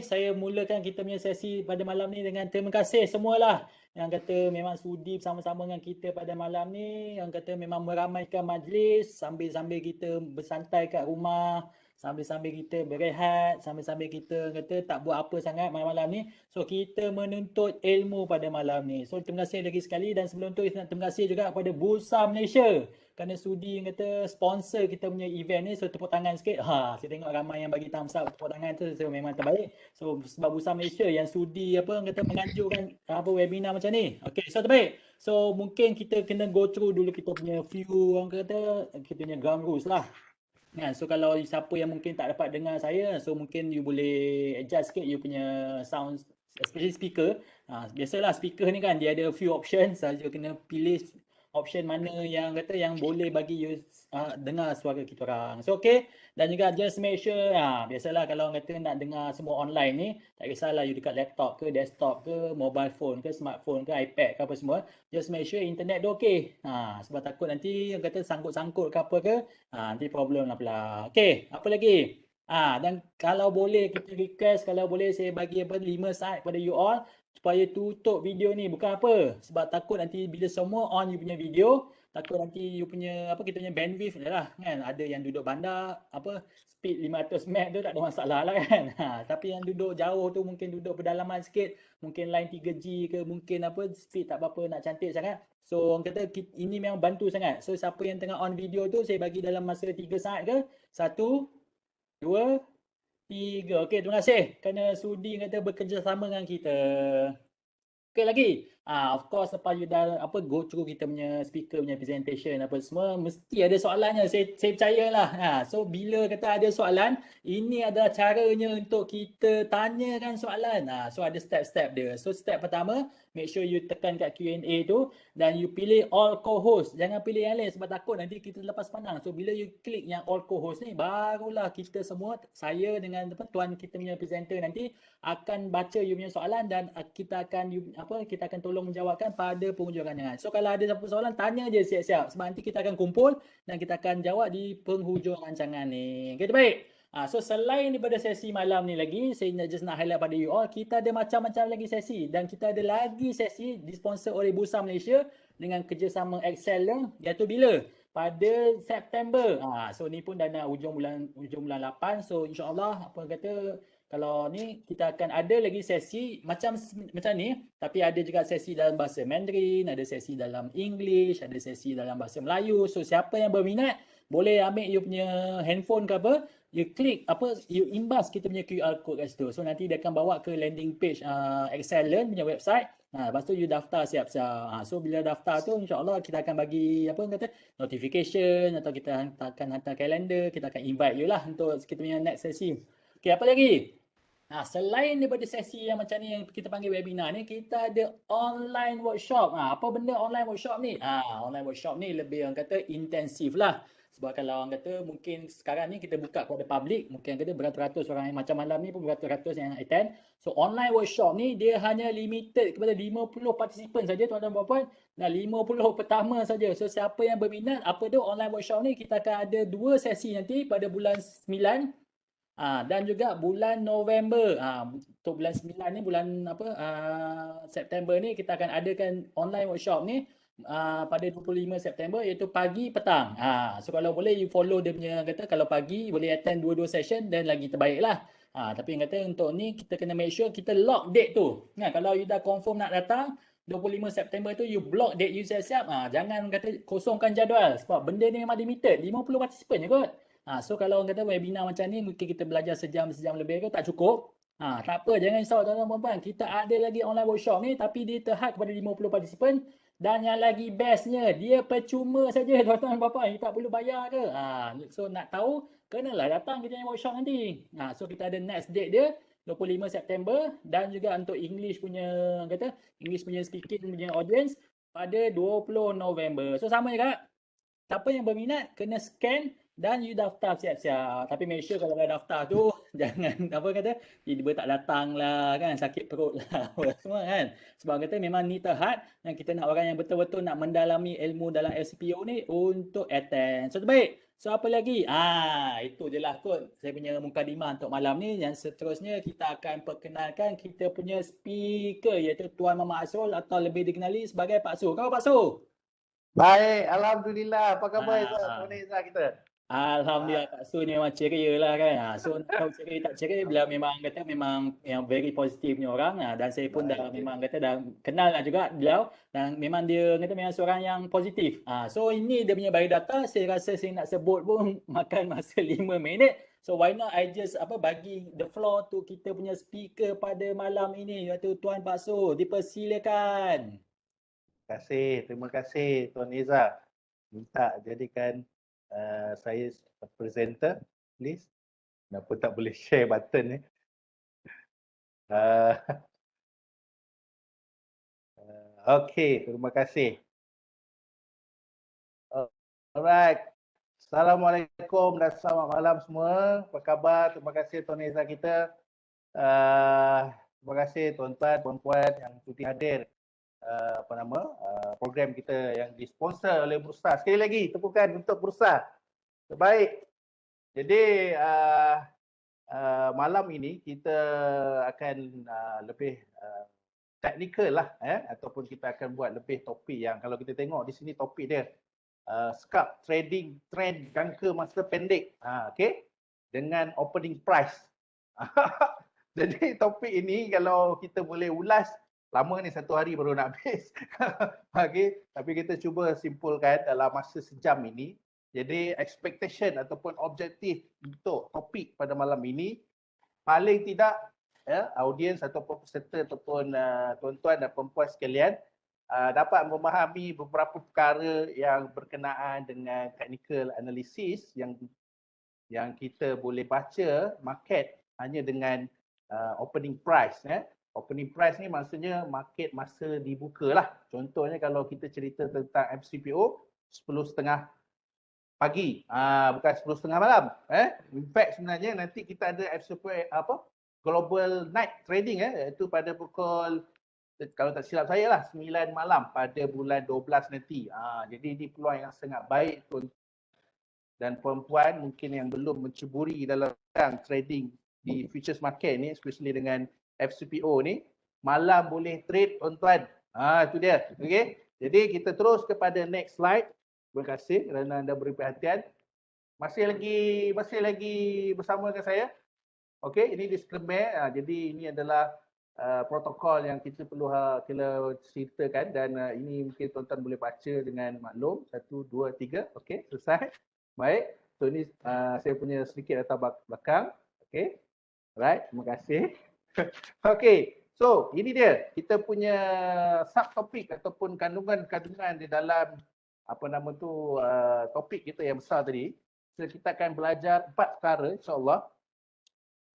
Saya mulakan kita punya sesi pada malam ni dengan terima kasih semualah yang kata memang sudi bersama-sama dengan kita pada malam ni, yang kata memang meramaikan majlis sambil-sambil kita bersantai kat rumah, sambil-sambil kita berehat, sambil-sambil kita kata tak buat apa sangat malam-malam ni. So kita menuntut ilmu pada malam ni. So terima kasih lagi sekali, dan sebelum tu kita nak terima kasih juga kepada Bursa Malaysia kerana sudi yang kata sponsor kita punya event ni. So tepuk tangan sikit. Saya tengok ramai yang bagi thumbs up, tepuk tangan tu, so memang terbaik. So sebab Bursa Malaysia yang sudi apa orang kata menganjurkan apa webinar macam ni. Okey, so terbaik. So mungkin kita kena go through dulu kita punya few orang kata kita punya ground rules lah. Kan, so kalau siapa yang mungkin tak dapat dengar saya, so mungkin you boleh adjust sikit you punya sound, especially speaker. Biasalah speaker ni kan dia ada few options, saja kena pilih option mana yang kata yang boleh bagi you dengar suara kita orang. So okay, dan juga just make sure biasalah kalau orang kata nak dengar semua online ni, tak kisahlah you dekat laptop ke, desktop ke, mobile phone ke, smartphone ke, iPad ke apa semua, just make sure internet tu okey. Sebab takut nanti orang kata sangkut-sangkut ke apa ke, nanti problem lah pula. Okey, apa lagi? Dan kalau boleh kita request, kalau boleh saya bagi apa 5 saat pada you all supaya tutup video ni. Bukan apa, sebab takut nanti bila semua on you punya video, takut nanti you punya apa kita punya bandwidth lah kan. Ada yang duduk bandar apa speed 500 Mbps tu tak ada masalah lah kan. Tapi yang duduk jauh tu mungkin duduk pedalaman sikit, mungkin line 3G ke, mungkin apa speed tak apa-apa nak cantik sangat. So orang kata ini memang bantu sangat. So siapa yang tengah on video tu saya bagi dalam masa 3 saat ke. 1, 2, 3. Okey, terima kasih kerana sudi kata bekerjasama dengan kita. Okey lagi. Of course lepas you dah apa go through kita punya speaker punya presentation apa semua, mesti ada soalannya. Saya percayalah. So bila kata ada soalan, ini adalah caranya untuk kita tanyakan soalan. So ada step-step dia. So step pertama, make sure you tekan kat Q&A tu dan you pilih all co-host. Jangan pilih yang lain sebab takut nanti kita lepas pandang. So bila you klik yang all co-host ni, barulah kita semua, saya dengan tuan kita punya presenter nanti akan baca you punya soalan dan kita akan tolong menjawabkan pada penghujung rancangan. So kalau ada siapa soalan, tanya je siap-siap sebab nanti kita akan kumpul dan kita akan jawab di penghujung rancangan ni. Okay, baik. So selain daripada sesi malam ni lagi, saya nak highlight pada you all, kita ada macam-macam lagi sesi dan kita ada lagi sesi disponsor oleh Bursa Malaysia dengan kerjasama Excel iaitu bila? Pada September. So ni pun dah nak hujung bulan 8. So insya-Allah apa kata kalau ni kita akan ada lagi sesi macam ni, tapi ada juga sesi dalam bahasa Mandarin, ada sesi dalam English, ada sesi dalam bahasa Melayu. So siapa yang berminat boleh ambil you punya handphone ke apa, you klik apa, you imbas kita punya QR code kat situ. So nanti dia akan bawa ke landing page Excellent punya website. Lepas tu you daftar siap-siap. So bila daftar tu insya-Allah kita akan bagi apa kata notification atau kita akan hantar kalender, kita akan invite you lah untuk kita punya next sesi. Okey, apa lagi? Selain daripada sesi yang macam ni yang kita panggil webinar ni, kita ada online workshop. Apa benda online workshop ni? Online workshop ni lebih orang kata intensif lah. Sebab kalau orang kata mungkin sekarang ni kita buka kepada public, mungkin kata beratus-ratus orang yang macam malam ni pun beratus-ratus yang attend. So online workshop ni dia hanya limited kepada 50 participant saja tuan-tuan dan puan-puan. Dan 50 pertama saja. So siapa yang berminat apa tu online workshop ni, kita akan ada 2 sesi nanti pada bulan 9 dan juga bulan November. Untuk bulan 9 ni, bulan September ni kita akan adakan online workshop ni pada 25 September iaitu pagi petang. So kalau boleh you follow dia punya kata kalau pagi boleh attend 2-2 session dan lagi terbaik lah. Tapi yang kata untuk ni kita kena make sure kita lock date tu. Kalau you dah confirm nak datang 25 September tu you block date you siap-siap. Jangan kata kosongkan jadual sebab benda ni memang limited 50 participant je kot. So kalau orang kata webinar macam ni mungkin kita belajar sejam lebih ke tak cukup. Tak apa, jangan risau tuan-tuan puan-puan. Kita ada lagi online workshop ni tapi dia terhad kepada 50 participant dan yang lagi bestnya dia percuma saja tuan-tuan puan-puan. You tak perlu bayar ke. So nak tahu kenalah datang kita punya workshop nanti. So kita ada next date dia 25 September dan juga untuk English punya kata English punya speaking punya audience pada 20 November. So sama juga. Siapa yang berminat kena scan dan you daftar siap-siap. Tapi make sure kalau dah daftar tu jangan apa kata tiba-tiba tak datang lah kan, sakit perut lah semua kan. Sebab kata memang ni terhad dan kita nak orang yang betul-betul nak mendalami ilmu dalam SPO ni untuk attend. So terbaik. So apa lagi? Itu je lah kot saya punya mukadimah untuk malam ni. Yang seterusnya kita akan perkenalkan kita punya speaker iaitu Tuan Mama Asrul atau lebih dikenali sebagai Pak Su. Kau Pak Su? Baik, Alhamdulillah. Apa khabar Ah, Tuan Izzah kita? Alhamdulillah Pak Su ni memang ceria lah kan. So nak tahu ceria tak ceria, beliau memang kata memang yang very positif punya orang. Dan saya pun dah Baik. memang kata dah kenal lah juga beliau. Dan memang dia kata memang seorang yang positif. So ini dia punya biodata. Saya rasa saya nak sebut pun makan masa 5 minit. So why not I just bagi the floor to kita punya speaker pada malam ini iaitu Tuan Pak Su. Dipersilakan. Terima kasih Tuan Izzah. Minta jadikan saya presenter, please. Kenapa tak boleh share button ni? Uh, Okey, terima kasih. Alright. Assalamualaikum dan selamat malam semua. Apa khabar? Terima kasih Tuan Izzah kita. Terima kasih tuan-tuan, puan-puan yang sudi hadir program kita yang disponsor oleh Bursa. Sekali lagi tepukan untuk Bursa. Terbaik. Jadi malam ini kita akan lebih teknikal lah ataupun kita akan buat lebih topik yang kalau kita tengok di sini topik dia scalp trading trend jangka masa pendek. Okey. Dengan opening price. Jadi topik ini kalau kita boleh ulas lama ni 1 hari baru nak habis. Okey, tapi kita cuba simpulkan dalam masa sejam ini. Jadi expectation ataupun objektif untuk topik pada malam ini paling tidak audiens ataupun peserta ataupun tuan-tuan dan puan-puan sekalian dapat memahami beberapa perkara yang berkenaan dengan technical analysis yang kita boleh baca market hanya dengan opening price. Opening price ni maksudnya market masa dibuka lah. Contohnya kalau kita cerita tentang MCPO 10.30 pagi, bukan 10.30 malam. In fact sebenarnya nanti kita ada MCPO Global Night Trading iaitu pada pukul, kalau tak silap saya lah, 9 malam pada bulan 12 nanti. Jadi ini peluang yang sangat baik dan perempuan mungkin yang belum menceburi dalam trading di futures market ni, especially dengan FCPO ni, malam boleh trade tuan-tuan. Itu dia. Okey. Jadi kita terus kepada next slide. Terima kasih kerana anda beri perhatian. Masih lagi bersama dengan saya. Okey, ini disclaimer. Jadi ini adalah protokol yang kita perlu ceritakan dan ini mungkin tuan-tuan boleh baca dengan maklum. 1, 2, 3. Okey, selesai. Baik. So ini saya punya sedikit latar belakang. Okey. Alright, terima kasih. Okey. So, ini dia kita punya subtopik ataupun kandungan-kandungan di dalam topik kita yang besar tadi. So, kita akan belajar 4 perkara insya-Allah.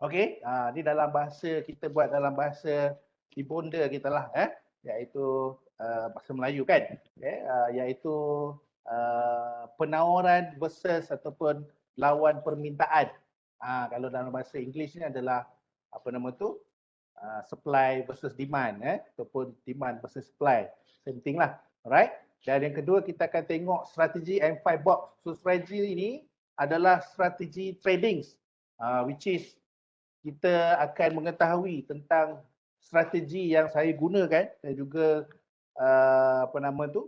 Okey, ni dalam bahasa kita buat dalam bahasa ibunda kita lah iaitu bahasa Melayu kan. Iaitu penawaran versus ataupun lawan permintaan. Kalau dalam bahasa Inggeris ni adalah supply versus demand ataupun demand versus supply. Same thing lah. Alright. Dan yang kedua kita akan tengok strategi M5 box. So strategi ini adalah strategi trading which is kita akan mengetahui tentang strategi yang saya gunakan dan juga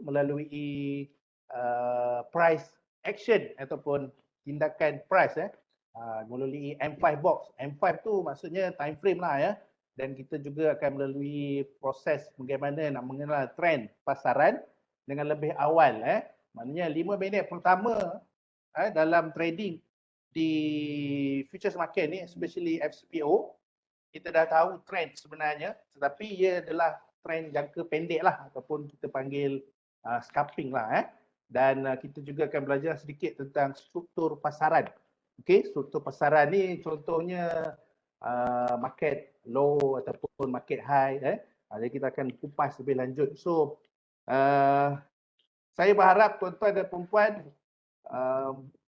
melalui price action ataupun tindakan price melalui M5 box. M5 tu maksudnya time frame lah dan kita juga akan melalui proses bagaimana nak mengenal trend pasaran dengan lebih awal maknanya 5 minit pertama dalam trading di futures market ni, especially FCPO, kita dah tahu trend sebenarnya, tetapi ia adalah trend jangka pendek lah ataupun kita panggil scalping lah dan kita juga akan belajar sedikit tentang struktur pasaran. Okey, struktur pasaran ni contohnya market low ataupun market high jadi kita akan kupas lebih lanjut. So saya berharap tuan-tuan dan puan-puan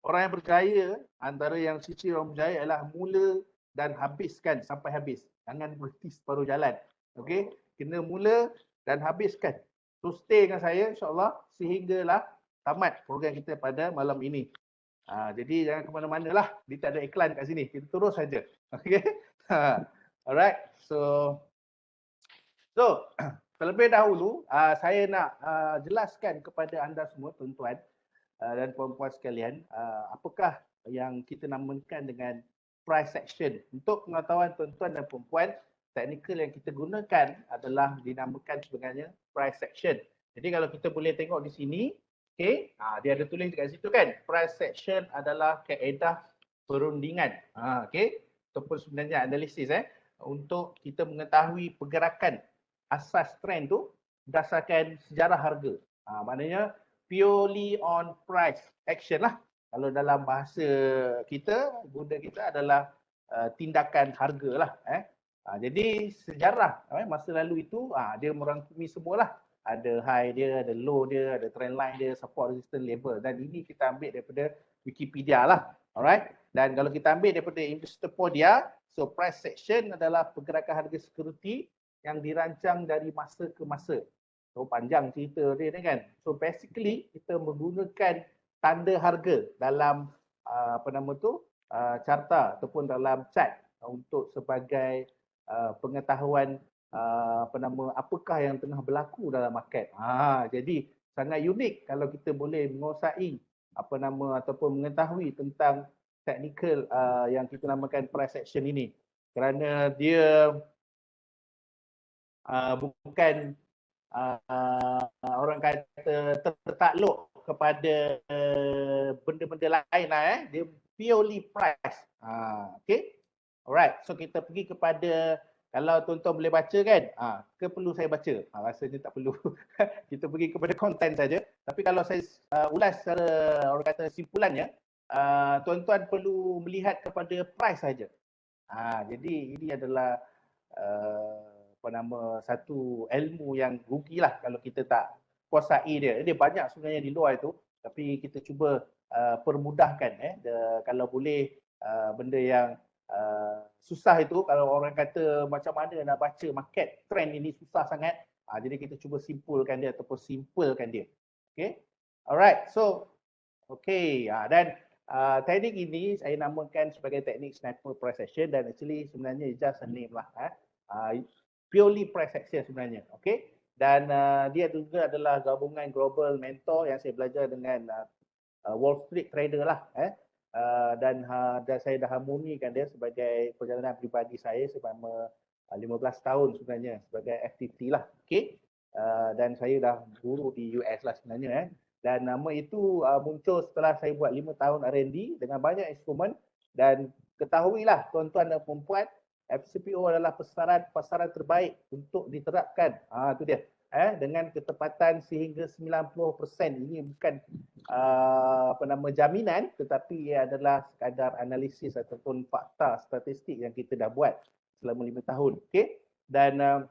orang yang berjaya, antara yang ciri orang berjaya adalah mula dan habiskan sampai habis. Jangan berhenti separuh jalan. Okey, kena mula dan habiskan. So stay dengan saya insya-Allah sehinggalah tamat program kita pada malam ini. Jadi jangan ke mana-mana lah. Dia tak ada iklan kat sini. Kita terus saja. Okay. Alright. So terlebih dahulu saya nak jelaskan kepada anda semua tuan-tuan dan puan-puan sekalian, apakah yang kita namakan dengan price action. Untuk pengetahuan tuan-tuan dan puan-puan, teknikal yang kita gunakan adalah dinamakan sebenarnya price action. Jadi kalau kita boleh tengok di sini, okay, dia ada tulis dekat situ kan, price action adalah kaedah perundingan, okay, ataupun sebenarnya analisis untuk kita mengetahui pergerakan asas trend tu berdasarkan sejarah harga. Maknanya purely on price action lah. Kalau dalam bahasa kita, guna kita adalah tindakan harga lah. Jadi sejarah masa lalu itu dia merangkumi semualah. Ada high dia, ada low dia, ada trend line dia, support, resistance, level. Dan ini kita ambil daripada Wikipedia lah. Alright. Dan kalau kita ambil daripada Investopedia, so price action adalah pergerakan harga security yang dirancang dari masa ke masa. So panjang cerita dia ni kan. So basically kita menggunakan tanda harga dalam carta ataupun dalam chart untuk sebagai pengetahuan apakah yang tengah berlaku dalam market. Jadi sangat unik kalau kita boleh menguasai ataupun mengetahui tentang teknikal yang kita namakan price action ini. Kerana dia bukan orang kata tertakluk kepada benda-benda lain lah. Dia purely price. Okay. Alright. So kita pergi kepada, kalau tuan-tuan boleh baca kan, ke perlu saya baca? Rasanya tak perlu. Kita pergi kepada konten saja. Tapi kalau saya ulas secara orang kata simpulannya, tuan-tuan perlu melihat kepada price saja. Jadi ini adalah satu ilmu yang rugilah kalau kita tak kuasai dia. Dia banyak sebenarnya di luar itu, tapi kita cuba permudahkan. Kalau boleh benda yang susah itu, kalau orang kata macam mana nak baca market trend ini susah sangat, jadi kita cuba simpulkan dia ataupun simpelkan dia. Okay. Alright. So okay. Dan teknik ini saya namakan sebagai teknik sniper price action, dan actually sebenarnya just a name lah. Purely price action sebenarnya. Okay. Dan dia juga adalah gabungan global mentor yang saya belajar dengan Wall Street trader lah. Dan saya dah harmonikan dia sebagai perjalanan peribadi saya selama 15 tahun sebenarnya sebagai FTT lah. Okay. Dan saya dah guru di US lah sebenarnya. Dan nama itu muncul setelah saya buat 5 tahun R&D dengan banyak instrumen. Dan ketahuilah tuan-tuan dan perempuan, FCPO adalah pasaran terbaik untuk diterapkan. Itu dia. Dengan ketepatan sehingga 90%. Ini bukan jaminan, tetapi ia adalah sekadar analisis ataupun fakta statistik yang kita dah buat selama 5 tahun. Okay? Dan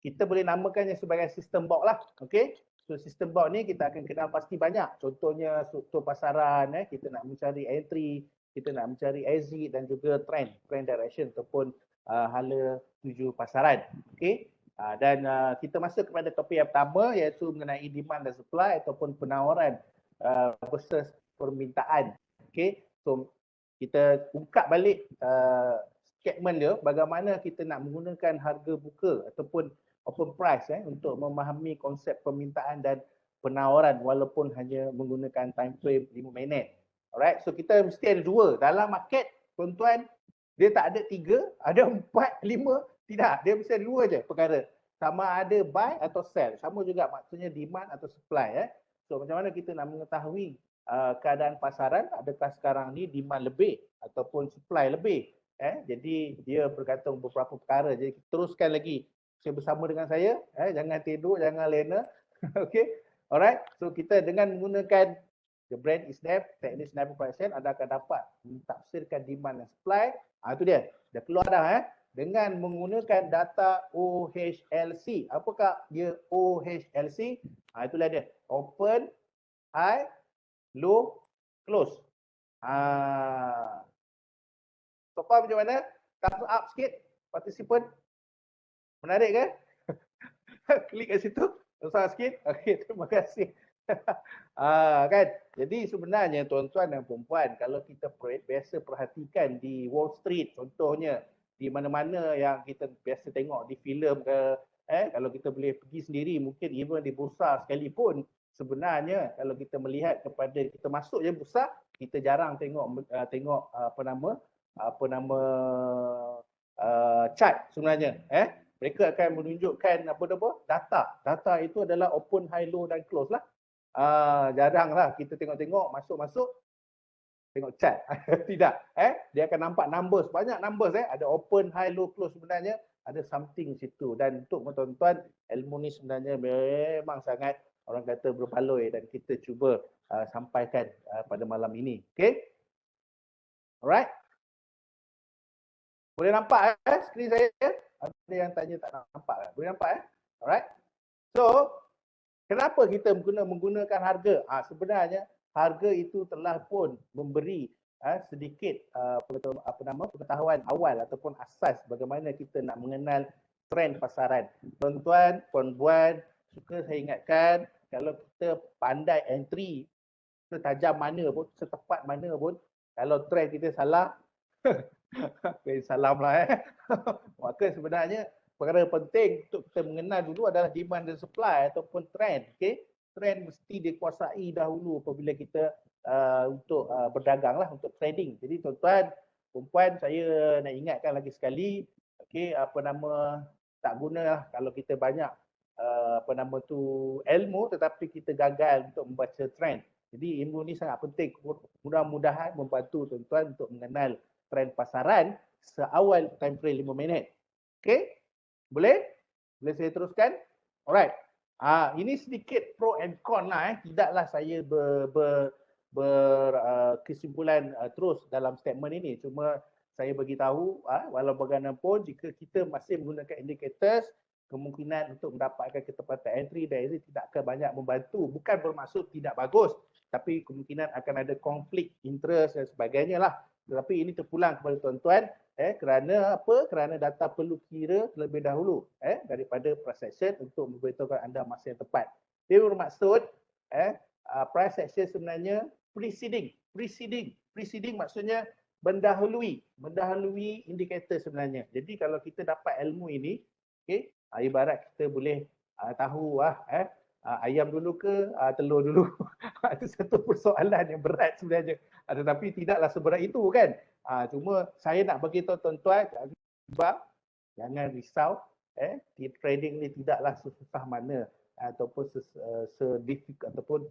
kita boleh namakannya sebagai sistem box lah. Okay? So sistem box ni kita akan kenal pasti banyak. Contohnya struktur pasaran, kita nak mencari entry, kita nak mencari exit dan juga trend direction ataupun hala tuju pasaran. Okay. Dan kita masuk kepada topik yang pertama, iaitu mengenai demand dan supply ataupun penawaran versus permintaan. Okay. So kita ungkap balik statement dia, bagaimana kita nak menggunakan harga buka ataupun open price untuk memahami konsep permintaan dan penawaran walaupun hanya menggunakan time frame 5 minit. Alright, so kita mesti ada dua. Dalam market, tuan-tuan, dia tak ada 3, ada 4, 5, tidak. Dia mesti ada 2 je perkara. Sama ada buy atau sell. Sama juga maksudnya demand atau supply. So macam mana kita nak mengetahui keadaan pasaran, adakah sekarang ni demand lebih ataupun supply lebih. Jadi dia bergantung beberapa perkara. Jadi kita teruskan lagi. Saya bersama dengan saya, jangan tidur, jangan lena. Okay, alright. So kita dengan menggunakan the brand is Snap, teknik sniper price action, anda akan dapat mentafsirkan demand dan supply. Itu dia. Dah keluar dah. Dengan menggunakan data OHLC. Apakah dia OHLC? Itulah dia. Open, high, low, close. So far macam mana? Thumbs up sikit, participant. Menarik ke? Klik kat situ. Thumbs up sikit. Okay, terima kasih. Kan? Jadi sebenarnya tuan-tuan dan puan-puan, kalau kita biasa perhatikan di Wall Street contohnya, di mana-mana yang kita biasa tengok di filem ke, kalau kita boleh pergi sendiri, mungkin even di bursa sekalipun, sebenarnya kalau kita melihat kepada kita masuk je bursa, kita jarang tengok chart sebenarnya. Mereka akan menunjukkan data itu adalah open, high, low dan close lah. Jaranglah kita tengok-tengok masuk-masuk tengok chat. Tidak, dia akan nampak numbers, banyak numbers, ada open, high, low, close, sebenarnya ada something situ. Dan untuk tuan-tuan, ilmu ni sebenarnya memang sangat orang kata berbaloi dan kita cuba sampaikan pada malam ini. Okay, alright, boleh nampak skrin saya? Ada yang tanya tak nampak, boleh nampak? Alright, so kenapa kita menggunakan harga? Sebenarnya harga itu telah pun memberi sedikit pengetahuan awal ataupun asas bagaimana kita nak mengenal trend pasaran. Tuan-tuan, puan-puan, suka saya ingatkan, kalau kita pandai entry, setajam mana pun, setepat mana pun, kalau trend kita salah, salam lah maka sebenarnya perkara penting untuk kita mengenal dulu adalah demand dan supply ataupun trend. Okay? Trend mesti dikuasai dahulu apabila kita untuk berdagang lah, untuk trading. Jadi tuan-tuan, perempuan, saya nak ingatkan lagi sekali, okay, tak guna lah kalau kita banyak ilmu tetapi kita gagal untuk membaca trend. Jadi ilmu ni sangat penting. Mudah-mudahan membantu tuan-tuan untuk mengenal trend pasaran seawal time frame 5 minit. Okay? Boleh? Boleh saya teruskan? Alright. Ini sedikit pro and con lah. Tidaklah saya berkesimpulan terus dalam statement ini. Cuma saya bagi tahu, walau bagaimanapun jika kita masih menggunakan indicators, kemungkinan untuk mendapatkan ketepatan entry dan ini tidak akan banyak membantu. Bukan bermaksud tidak bagus, tapi kemungkinan akan ada konflik interest dan sebagainya lah. Tetapi ini terpulang kepada tuan-tuan, kerana apa? Kerana data perlu kira terlebih dahulu daripada price action untuk memberitahukan anda masa yang tepat. Dia bermaksud price action sebenarnya preceding maksudnya mendahului indikator sebenarnya. Jadi kalau kita dapat ilmu ini, okay, ibarat kita boleh tahu ayam dulu ke telur dulu. Itu satu persoalan yang berat sebenarnya. Tetapi tidaklah seberat itu kan. Cuma saya nak bagi tahu tuan-tuan, jangan risau, trading ni tidaklah sesusah mana ataupun sedifik ataupun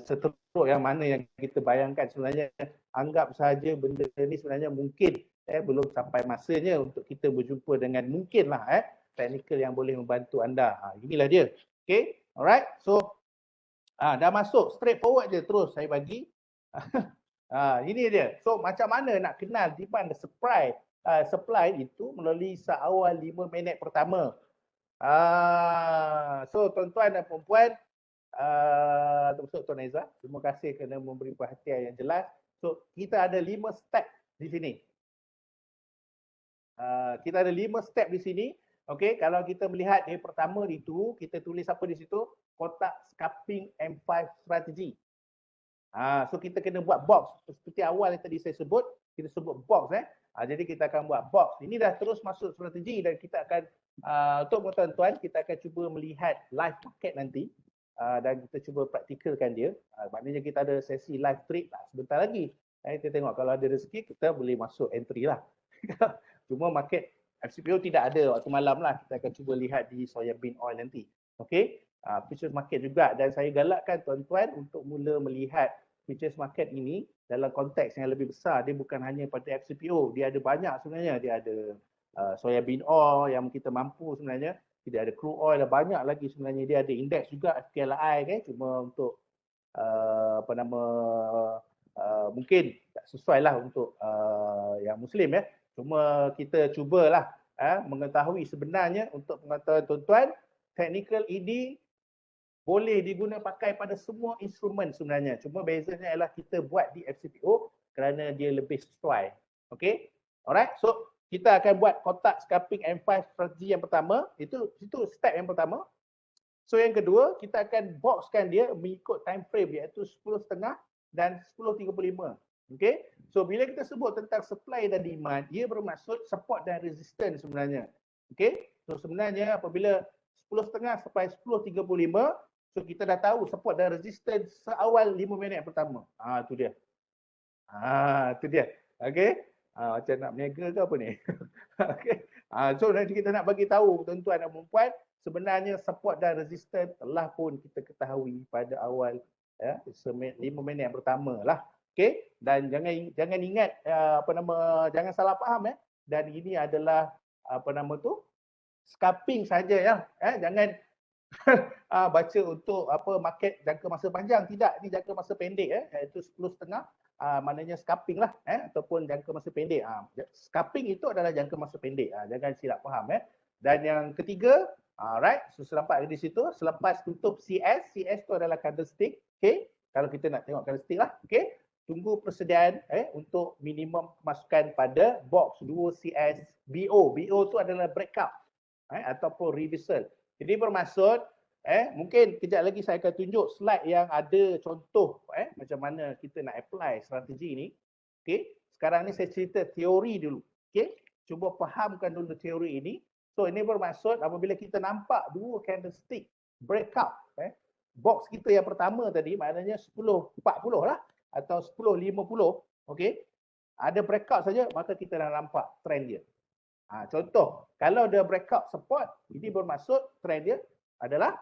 seteruk yang mana yang kita bayangkan. Sebenarnya anggap saja benda ni sebenarnya mungkin belum sampai masanya untuk kita berjumpa dengan mungkinlah teknikal yang boleh membantu anda. Inilah dia. Okay, alright. So dah masuk straight forward je terus saya bagi. Ini dia. So macam mana nak kenal demand dan supply itu melalui seawal 5 minit pertama. So tuan-tuan dan puan-puan, termasuk Tuan Aizah, terima kasih kerana memberi perhatian yang jelas. So kita ada 5 step di sini. Kita ada 5 step di sini. Okey, kalau kita melihat yang pertama itu, kita tulis apa di situ? Kotak scalping M5 strategy. So kita kena buat box. Seperti awal yang tadi saya sebut, kita sebut box. Jadi kita akan buat box. Ini dah terus masuk strategi dan kita akan, untuk tuan-tuan, kita akan cuba melihat live market nanti. Dan kita cuba praktikalkan dia. Maknanya kita ada sesi live trade lah sebentar lagi. Kita tengok kalau ada rezeki, kita boleh masuk entry lah. Cuma market FCPO tidak ada waktu malam lah. Kita akan cuba lihat di soya bean oil nanti. Okay. Futures market juga, dan saya galakkan tuan-tuan untuk mula melihat futures market ini dalam konteks yang lebih besar. Dia bukan hanya pada FCPO, dia ada banyak sebenarnya. Dia ada soya bean oil yang kita mampu sebenarnya, tidak ada crude oil, banyak lagi sebenarnya. Dia ada indeks juga FKLI kan, cuma untuk mungkin tak sesuai lah untuk yang Muslim cuma kita cubalah mengetahui sebenarnya untuk pengetahuan tuan-tuan, technical ini boleh diguna pakai pada semua instrumen sebenarnya. Cuma bezanya ialah kita buat di FCPO kerana dia lebih sesuai. Okay. Alright. So kita akan buat kotak scalping M5 strategi yang pertama. Itu step yang pertama. So yang kedua, kita akan boxkan dia mengikut time frame iaitu 10.30 dan 10.35. Okay. So bila kita sebut tentang supply dan demand, ia bermaksud support dan resistance sebenarnya. Okay. So sebenarnya apabila 10.30 sampai 10.35, so kita dah tahu support dan resistance seawal 5 minit pertama. Tu dia. Tu dia. Okay. Macam nak berniaga ke apa ni? Okay. So nanti kita nak bagi tahu tuan-tuan dan puan-puan, sebenarnya support dan resistance telah pun kita ketahui pada awal 5 minit yang pertama lah. Okay. Dan jangan ingat jangan salah faham dan ini adalah scalping saja ya. Jangan baca untuk market jangka masa panjang, tidak, ini jangka masa pendek iaitu 10.30 maknanya scalping lah ataupun jangka masa pendek. Scalping itu adalah jangka masa pendek. Jangan silap faham Dan yang ketiga, alright, so nampak di situ selepas tutup CS tu adalah candlestick. Okay, kalau kita nak tengok candlestick lah. Okay, tunggu persediaan untuk minimum pemasukan pada box 2 CS BO. BO tu adalah breakout ataupun reversal. Jadi bermaksud mungkin kejap lagi saya akan tunjuk slide yang ada contoh macam mana kita nak apply strategi ni. Okey, sekarang ni saya cerita teori dulu. Okey, cuba fahamkan dulu teori ini. So ini bermaksud apabila kita nampak dua candlestick breakout box kita yang pertama tadi maknanya 10.40 lah atau 10.50. Okey, ada breakout saja maka kita dah nampak trend dia. Contoh, kalau dia breakout support, ini bermaksud trend dia adalah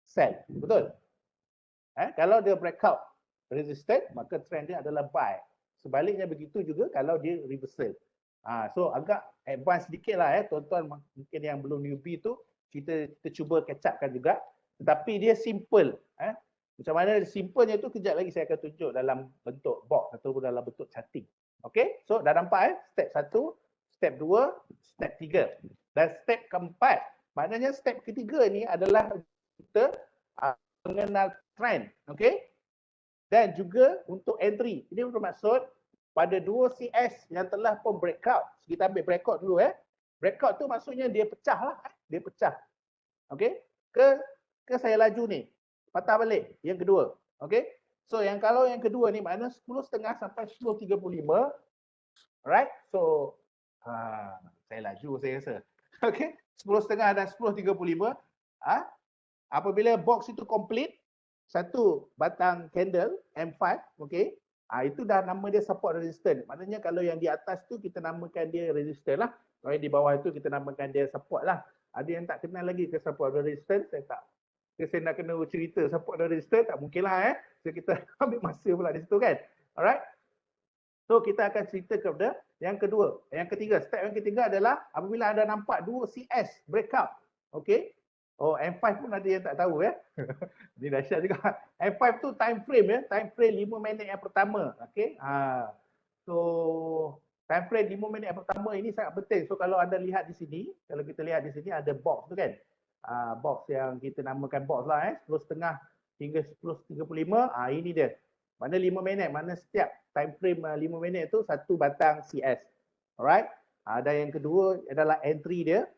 sell. Betul? Kalau dia breakout resistance, maka trend dia adalah buy. Sebaliknya begitu juga kalau dia reversal. So agak advance sedikit lah tuan-tuan mungkin yang belum newbie tu, kita cuba catch upkan juga. Tetapi dia simple. Macam mana simplenya tu kejap lagi saya akan tunjuk dalam bentuk box ataupun dalam bentuk charting. Okay, so dah nampak step 1, step 2, step 3. Dan step keempat, maknanya step ketiga ni adalah kita mengenal trend, okey? Dan juga untuk entry. Ini bermaksud pada 2 CS yang telah pun breakout. Kita ambil breakout dulu Breakout tu maksudnya dia pecah lah, dia pecah. Okey? Ke saya laju ni. Patah balik yang kedua. Okey? So kalau yang kedua ni makna 10.30 sampai 10.35. Alright? So saya laju saya rasa. Okey, 10.30 dan 10.35. Apabila box itu complete, satu batang candle M5, okey. Itu dah nama dia support resistance. Maknanya kalau yang di atas tu kita namakan dia resistance lah. Kalau yang di bawah itu kita namakan dia support lah. Ada yang tak kenal lagi ke support resistance, saya tak. Saya nak kena cerita support resistance, tak mungkin lah So kita ambil masa pula di situ kan. Alright. So kita akan cerita kepada yang kedua. Yang ketiga, step yang ketiga adalah apabila anda nampak 2 CS breakout. Okey. M5 pun ada yang tak tahu Ini dahsyat juga. M5 tu time frame time frame 5 minit yang pertama. Okey. So time frame 5 minit yang pertama ini sangat penting. So kalau anda lihat di sini, kalau kita lihat di sini ada box tu kan. Box yang kita namakan box lah 10.30 hingga 10.35. Ini dia. Mana 5 minit, mana setiap time frame 5 minit tu satu batang CS. Alright. Dan yang kedua adalah entry dia.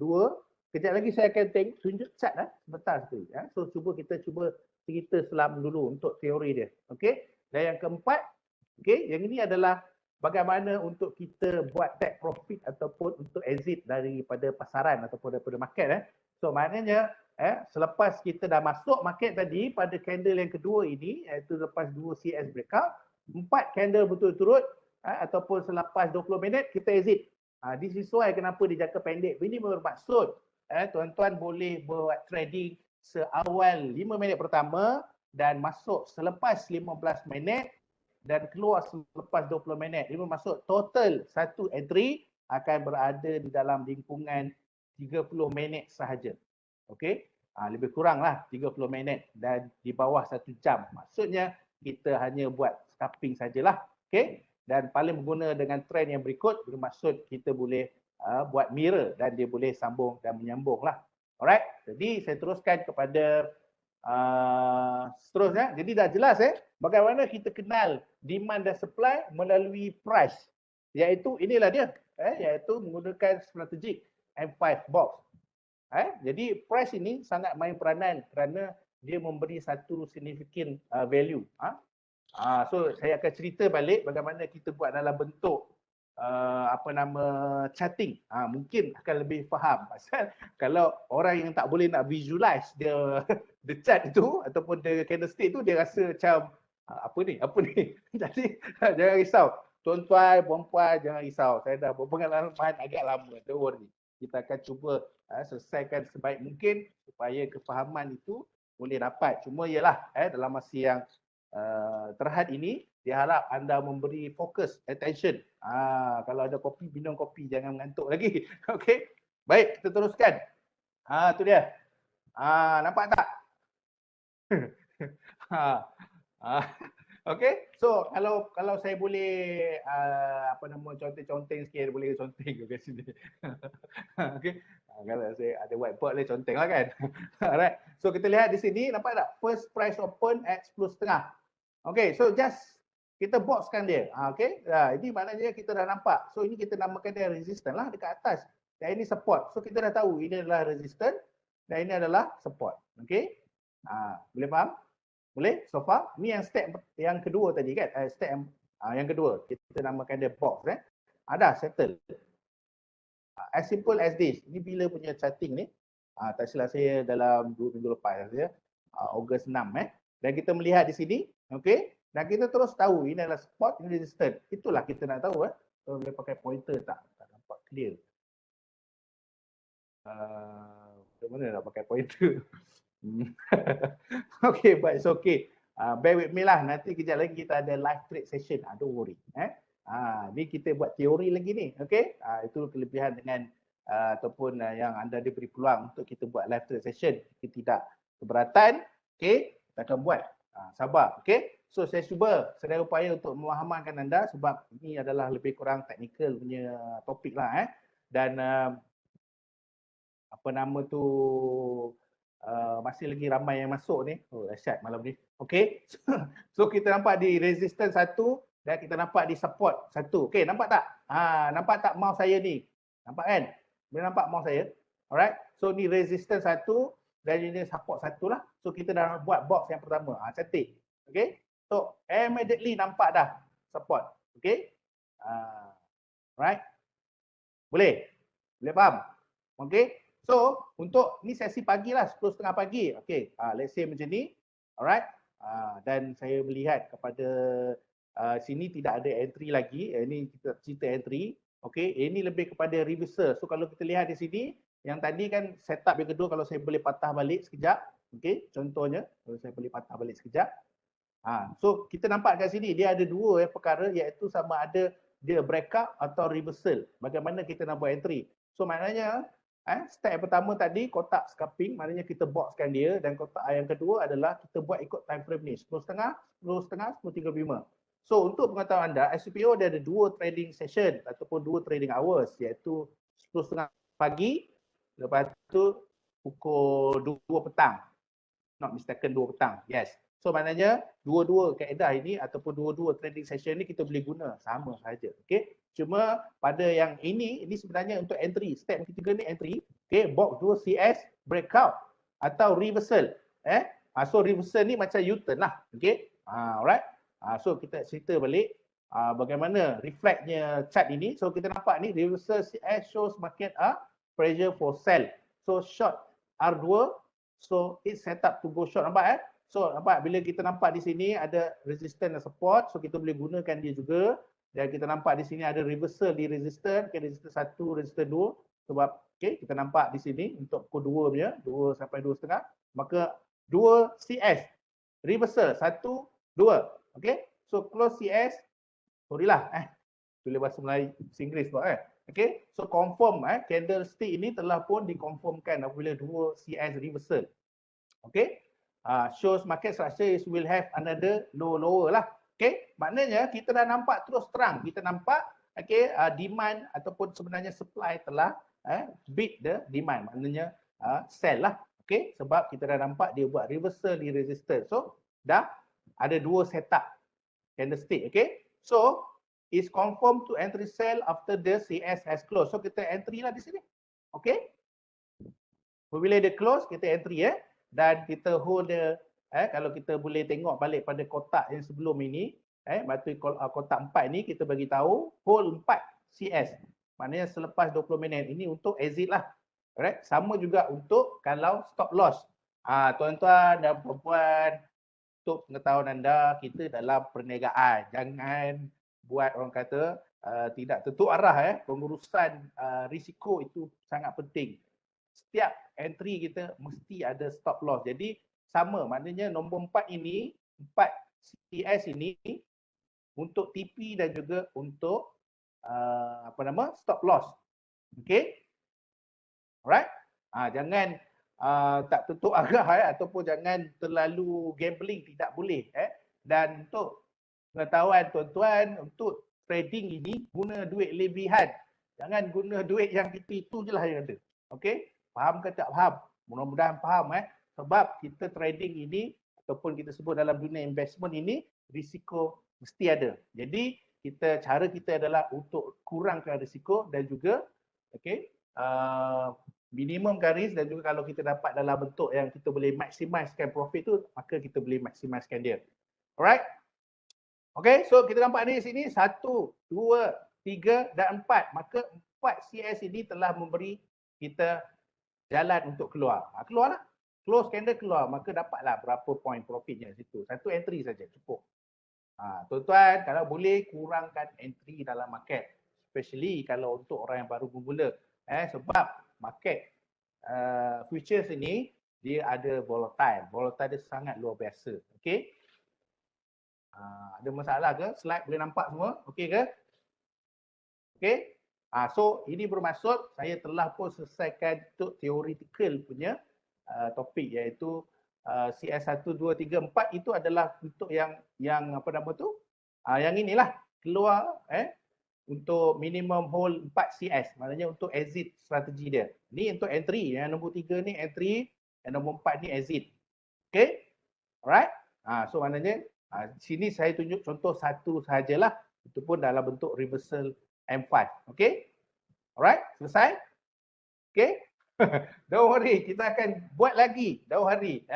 2. Kejap lagi saya akan tunjuk chart sebentar sekali. So kita cuba cerita selam dulu untuk teori dia. Okey. Dan yang keempat, okey, yang ini adalah bagaimana untuk kita buat take profit ataupun untuk exit daripada pasaran ataupun daripada market So maknanya selepas kita dah masuk market tadi pada candle yang kedua ini iaitu lepas 2 CS breakout, 4 candle berturut-turut ataupun selepas 20 minit kita exit. Disesuai kenapa dia jangka pendek. Ini bermaksud tuan-tuan boleh buat trading seawal 5 minit pertama dan masuk selepas 15 minit dan keluar selepas 20 minit. Ini bermaksud total satu entry akan berada di dalam lingkungan 30 minit sahaja. Okey, lebih kuranglah 30 minit dan di bawah 1 jam. Maksudnya kita hanya buat scalping sajalah. Okey, dan paling berguna dengan trend yang berikut bermaksud kita boleh buat mirror dan dia boleh sambung dan menyambunglah. Alright, jadi saya teruskan kepada seterusnya. Jadi dah jelas bagaimana kita kenal demand dan supply melalui price. Iaitu inilah dia, iaitu menggunakan strategic M5 box. Jadi price ini sangat main peranan kerana dia memberi satu significant value. So saya akan cerita balik bagaimana kita buat dalam bentuk charting. Mungkin akan lebih faham pasal kalau orang yang tak boleh nak visualize dia the chart itu ataupun the candlestick itu, dia rasa macam apa ni jadi jangan risau tuan-tuan puan-puan, jangan risau, saya dah berpengalaman agak lama, don't worry. Kita akan cuba selesaikan sebaik mungkin supaya kefahaman itu boleh dapat. Cuma ialah dalam masa yang terhad ini diharap anda memberi fokus, attention. Kalau ada kopi, minum kopi, jangan mengantuk lagi. Okey, baik, kita teruskan. Tu dia. Nampak tak? Okey, so kalau saya boleh conteng sikit, boleh conteng ke sini. Okey. Kalau saya ada whiteboard boleh conteng lah kan. Alright. So kita lihat di sini, nampak tak? First price open at 10.5. Okey, so just kita boxkan dia. Okey. Ini maknanya kita dah nampak. So ini kita namakan dia resistance lah dekat atas. Dan ini support. So kita dah tahu ini adalah resistance dan ini adalah support. Okey. Boleh faham? Boleh? So far, ni yang step yang kedua tadi kan? Step yang kedua, kita namakan dia box. Dah settle. As simple as this. Ini bila punya charting ni? Tak silap saya dalam 2 minggu lepas saja. Ogos 6 Dan kita melihat di sini, okey? Dan kita terus tahu ini adalah support, ini resistance. Itulah kita nak tahu. So, boleh pakai pointer tak? Tak nampak clear. Macam mana nak pakai pointer? Okay, but it's okay. Bear with me lah. Nanti kejap lagi kita ada live trade session. Don't worry. Ni kita buat teori lagi ni. Okay. Itu kelebihan dengan ataupun yang anda diberi peluang untuk kita buat live trade session. Kita tidak keberatan. Okay. Kita akan buat. Sabar. Okay. So saya cuba sedaya upaya untuk memahamankan anda sebab ini adalah lebih kurang teknikal punya topik lah. Dan masih lagi ramai yang masuk ni. Dahsyat malam ni. Okey. So kita nampak di resistance 1 dan kita nampak di support 1. Okey, nampak tak? Nampak tak mouse saya ni? Nampak kan? Boleh nampak mouse saya? Alright. So ni resistance 1 dan ini support 1 lah. So kita dah buat box yang pertama. Cantik. Okey. So immediately nampak dah support. Okey. Alright. Boleh? Boleh faham? Okey. So, untuk ni sesi pagi lah, 10.30 pagi. Okay, let's say macam ni. Alright. Dan saya melihat kepada sini tidak ada entry lagi. Ini kita cerita entry. Okay, ini lebih kepada reversal. So, kalau kita lihat di sini, yang tadi kan setup yang kedua, kalau saya boleh patah balik sekejap. Okay, contohnya, kalau saya boleh patah balik sekejap. So, kita nampak kat sini, dia ada dua perkara iaitu sama ada dia breakout atau reversal. Bagaimana kita nak buat entry. So, maknanya, step pertama tadi kotak scalping, maknanya kita boxkan dia, dan kotak yang kedua adalah kita buat ikut time frame ni 10.30, 10.30, 10.35. So untuk pengetahuan anda, SCPO dia ada dua trading session ataupun dua trading hours iaitu 10.30 pagi, lepas tu pukul 2 petang. Not mistaken 2 petang. Yes. So maknanya dua-dua kaedah ini ataupun dua-dua trading session ni kita boleh guna sama saja. Okey. Cuma pada yang ini sebenarnya untuk entry. Step ketiga ni entry. Okay, box 2 CS breakout atau reversal. So reversal ni macam U-turn lah. Okay, alright. So kita cerita balik bagaimana reflectnya chart ini. So kita nampak ni reversal CS shows market pressure for sell. So short R2. So it's set up to go short. Nampak So nampak bila kita nampak di sini ada resistance dan support. So kita boleh gunakan dia juga. Dan kita nampak di sini ada reversal di resistance, resistance 1, resistance 2. Sebab kita nampak di sini untuk pukul 2 punya, 2 sampai 2.30. Maka 2 CS, reversal 1, 2. Okay, so close CS, sorry lah, tulis bahasa Melayu, Inggeris buat Okay, so confirm candlestick ini telah pun dikonfirmkan apabila 2 CS reversal. Okay, shows market structure will have another lower lah. Okay, maknanya kita dah nampak terus terang. Kita nampak demand ataupun sebenarnya supply telah beat the demand. Maknanya sell lah. Okay, sebab kita dah nampak dia buat reversal di resistance. So, dah ada dua setup candlestick. Okay, so is confirmed to entry sell after the CS has closed. So, kita entry lah di sini. Okay. Apabila dia close, kita entry dan kita hold dia kalau kita boleh tengok balik pada kotak yang sebelum ini, batu kotak 4 ni kita bagi tahu hold 4 CS. Maknanya selepas 20 minit ini untuk exit lah. Alright, sama juga untuk kalau stop loss. Tuan-tuan dan puan-puan, untuk pengetahuan anda, kita dalam perniagaan. Jangan buat orang kata tidak tentu arah. Pengurusan risiko itu sangat penting. Setiap entry kita mesti ada stop loss. Jadi sama, maknanya nombor 4 ini, 4 CS ini untuk TP dan juga untuk stop loss. Okay? Alright? Jangan tak tentu arah ataupun jangan terlalu gambling, tidak boleh. Dan untuk pengetahuan tuan-tuan, untuk trading ini guna duit lebihan. Jangan guna duit yang itu je lah yang ada. Okay? Faham ke tak faham? Mudah-mudahan faham. Sebab kita trading ini ataupun kita sebut dalam dunia investment ini, risiko mesti ada. Jadi cara kita adalah untuk kurangkan risiko dan juga minimumkan risk, dan juga kalau kita dapat dalam bentuk yang kita boleh maximiskan profit tu, maka kita boleh maximiskan dia. Alright? Okay, so kita nampak ni sini 1, 2, 3 dan 4. Maka 4 CS ini telah memberi kita jalan untuk keluar. Keluarlah. Close candle keluar, maka dapatlah berapa point profitnya situ. Satu entry saja cukup. Tuan-tuan, kalau boleh kurangkan entry dalam market. Especially kalau untuk orang yang baru bermula. Sebab market futures ini dia ada volatile. Volatile dia sangat luar biasa. Okay? Ada masalah ke? Slide boleh nampak semua? Okay ke? Okay? So ini bermaksud saya telah pun selesaikan untuk theoretical punya topik, iaitu CS1, 2, 3, 4 itu adalah untuk yang apa nama tu? Yang inilah keluar untuk minimum hold 4 CS, maknanya untuk exit strategi dia. Ni untuk entry, yang nombor 3 ni entry, yang nombor 4 ni exit. Okay? Alright? So maknanya sini saya tunjuk contoh satu sahajalah, itu pun dalam bentuk reversal M5. Okay? Alright? Selesai? Okay? Don't worry, kita akan buat lagi jauh hari.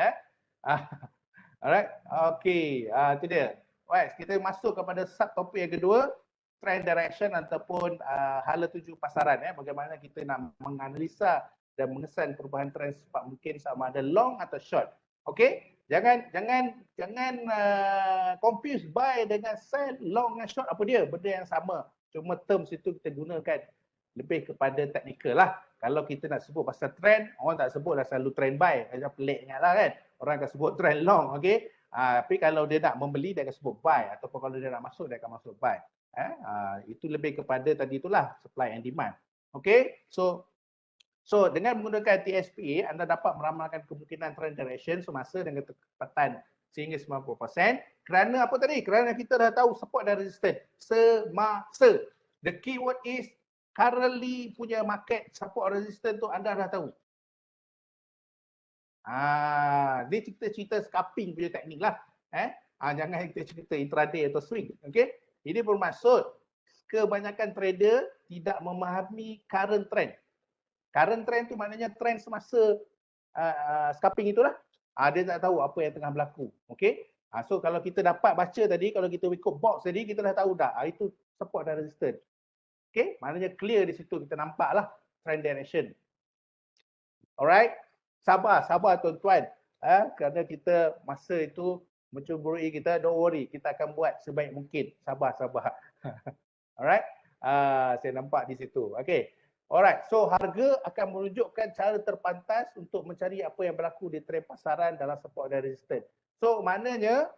Alright, okay, itu dia. Alright, kita masuk kepada subtopik yang kedua, trend direction ataupun hala tuju pasaran. Bagaimana kita nak menganalisa dan mengesan perubahan trend secepat mungkin, sama ada long atau short. Okay, jangan confuse buy dengan sell, long dan short apa dia? Benda yang sama. Cuma terms itu kita gunakan lebih kepada teknikal lah. Kalau kita nak sebut pasal trend, orang tak sebutlah selalu trend buy. Macam peliknya lah kan. Orang akan sebut trend long, okay. Tapi kalau dia nak membeli, dia akan sebut buy. Ataupun kalau dia nak masuk, dia akan masuk buy. Itu lebih kepada tadi itulah, supply and demand. Okay. So dengan menggunakan TSPA, anda dapat meramalkan kemungkinan trend direction semasa dengan ketepatan sehingga 90%. Kerana apa tadi? Kerana kita dah tahu support dan resistance semasa. The keyword is currently punya market support resistance tu anda dah tahu. Ni cerita scalping punya teknik lah. Jangan kita cerita intraday atau swing. Okay? Ini bermaksud kebanyakan trader tidak memahami current trend. Current trend tu maknanya trend semasa scalping itulah. Dia tak tahu apa yang tengah berlaku. Okay? So kalau kita dapat baca tadi, kalau kita ikut box tadi, kita dah tahu dah. Itu support dan resistance. Okay, maknanya clear di situ, kita nampaklah trend direction. Alright, sabar tuan-tuan. Kerana kita masa itu mencemburui kita, don't worry, kita akan buat sebaik mungkin. Sabar. Alright, saya nampak di situ. Okay, alright, so harga akan menunjukkan cara terpantas untuk mencari apa yang berlaku di trend pasaran dalam support dan resistance. So maknanya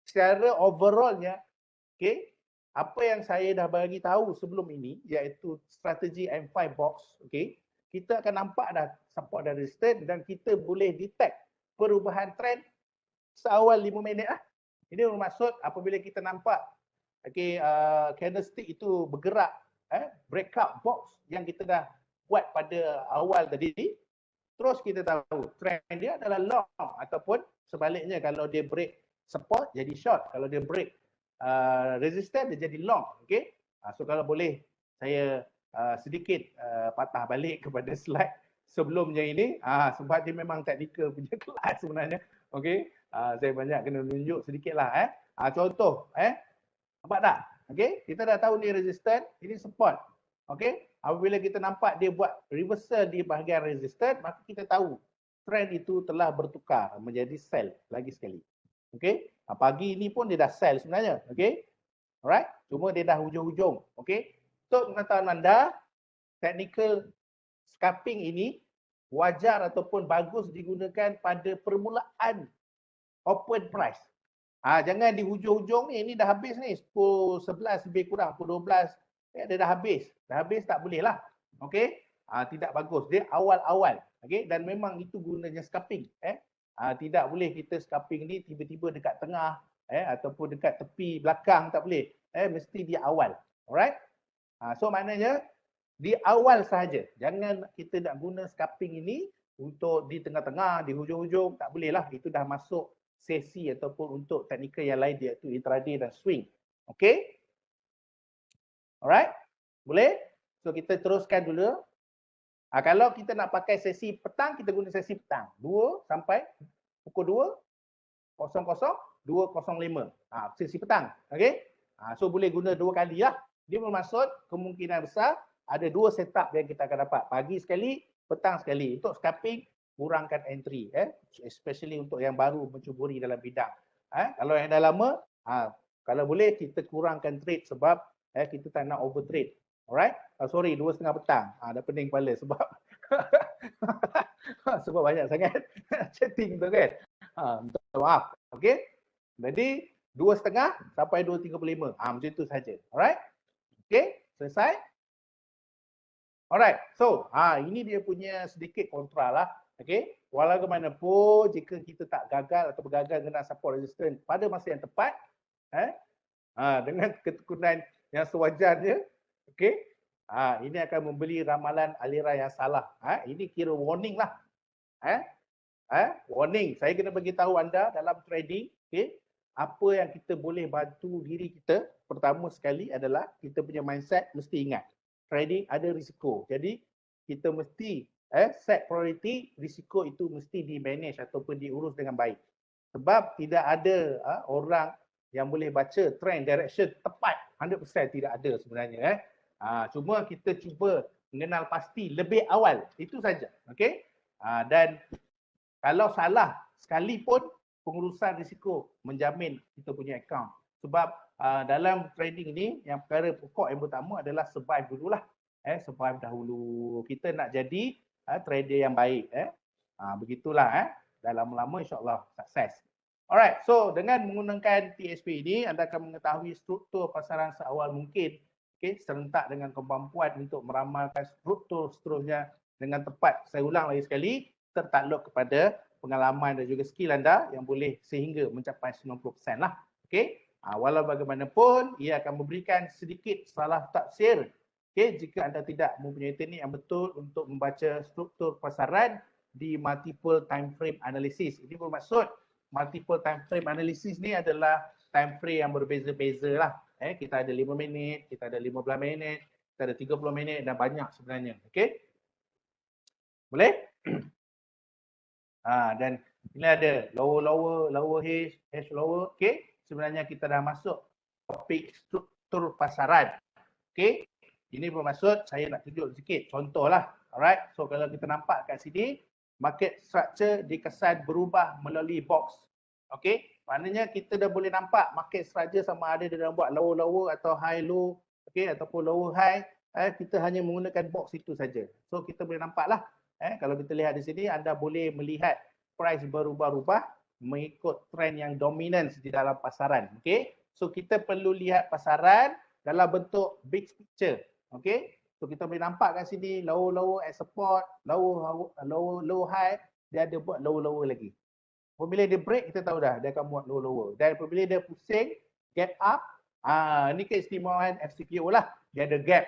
secara overallnya, okay, apa yang saya dah bagi tahu sebelum ini, iaitu strategi M5 box, okay, kita akan nampak dah support dan resistance, dan kita boleh detect perubahan trend seawal 5 minit lah. Ini bermaksud apabila kita nampak okay, candlestick itu bergerak, breakout box yang kita dah buat pada awal tadi, terus kita tahu trend dia adalah long, ataupun sebaliknya, kalau dia break support jadi short, kalau dia break resistance dia jadi long. Okay? So kalau boleh saya sedikit patah balik kepada slide sebelumnya ini, sebab dia memang technical punya kelas sebenarnya. Okey, saya banyak kena tunjuk sedikitlah. Contoh, nampak tak? Okey, kita dah tahu ni resistant, ini support. Okey, apabila kita nampak dia buat reversal di bahagian resistant, maka kita tahu trend itu telah bertukar menjadi sell lagi sekali. Okey, pagi ini pun dia dah sell sebenarnya. Okey, alright, cuma dia dah hujung-hujung. Okey, untuk pengetahuan anda, technical scalping ini wajar ataupun bagus digunakan pada permulaan open price. Jangan di hujung-hujung ni, ini dah habis ni, pukul 11 lebih kurang, pukul 12, dia dah habis. Dah habis tak boleh lah. Okey? Tidak bagus. Dia awal-awal. Okey? Dan memang itu gunanya scalping. Tidak boleh kita scalping ni tiba-tiba dekat tengah, ataupun dekat tepi belakang, tak boleh. Mesti di awal. Alright? So maknanya, di awal sahaja. Jangan kita nak guna scalping ini untuk di tengah-tengah, di hujung-hujung, tak boleh lah. Itu dah masuk sesi ataupun untuk teknikal yang lain, iaitu intraday dan swing. Okey? Alright? Boleh? So kita teruskan dulu. Kalau kita nak pakai sesi petang, kita guna sesi petang. 2 sampai pukul 2.00, 2.05. Sesi petang. Okey? So boleh guna 2 kali lah. Dia bermaksud kemungkinan besar ada 2 setup yang kita akan dapat. Pagi sekali, petang sekali. Untuk scalping, kurangkan entry. Especially untuk yang baru mencuburi dalam bidang. Kalau yang dah lama, kalau boleh kita kurangkan trade sebab kita tak nak over trade. Alright? Sorry, 2.30 petang. Dah pening kepala sebab sebab banyak sangat chatting tu kan. Minta maaf. Okey? Jadi 2.30 sampai 2.35. Macam itu saja. Alright? Okey? Selesai? Alright. So, ini dia punya sedikit kontra lah. Okey? Walaupun jika kita tak gagal atau bergagal kena support resistance pada masa yang tepat, dengan ketekunan yang sewajarnya, okey? Ini akan memberi ramalan aliran yang salah. Ini kira warning lah. Warning. Saya kena bagi tahu anda dalam trading, okey? Apa yang kita boleh bantu diri kita, pertama sekali adalah kita punya mindset mesti ingat. Trading ada risiko. Jadi kita mesti set priority, risiko itu mesti di-manage ataupun diurus dengan baik. Sebab tidak ada orang yang boleh baca trend direction tepat 100% tidak ada sebenarnya. Cuma kita cuba mengenal pasti lebih awal. Itu saja. Okey? Dan kalau salah sekalipun pengurusan risiko menjamin kita punya account. Sebab dalam trading ni yang perkara pokok yang pertama adalah survive dululah. Survive dahulu. Kita nak jadi trader yang baik. Begitulah. Dan lama-lama insyaAllah sukses. Alright, so dengan menggunakan TSP ini, anda akan mengetahui struktur pasaran seawal mungkin. Okay, serentak dengan kemampuan untuk meramalkan struktur seterusnya dengan tepat. Saya ulang lagi sekali, tertakluk kepada pengalaman dan juga skill anda yang boleh sehingga mencapai 90% lah. Okay, walau bagaimanapun, ia akan memberikan sedikit salah tafsir. Okay, jika anda tidak mempunyai teknik yang betul untuk membaca struktur pasaran di multiple time frame analysis. Ini bermaksud multiple time frame analysis ni adalah time frame yang berbeza-beza lah. Kita ada 5 minit, kita ada 15 minit, kita ada 30 minit dan banyak sebenarnya. Okey? Boleh? Dan ini ada lower H lower. Okey? Sebenarnya kita dah masuk topik struktur pasaran. Okey? Ini bermaksud saya nak tunjuk sikit contohlah. Alright? So kalau kita nampak kat sini, market structure dikesan berubah melalui box. Okey? Maknanya kita dah boleh nampak market structure sama ada dia dah buat lower atau high low, okey, ataupun lower high. Kita hanya menggunakan box itu saja. So kita boleh nampaklah. Kalau kita lihat di sini, anda boleh melihat price berubah-ubah mengikut trend yang dominance di dalam pasaran. Okey? So kita perlu lihat pasaran dalam bentuk big picture. Okey? So kita boleh nampak kat sini lower at support, low high, dia ada buat lower lagi. Apabila dia break, kita tahu dah dia akan buat lower. Dan apabila dia pusing, gap up, ni keistimewaan FCPO lah. Dia ada gap.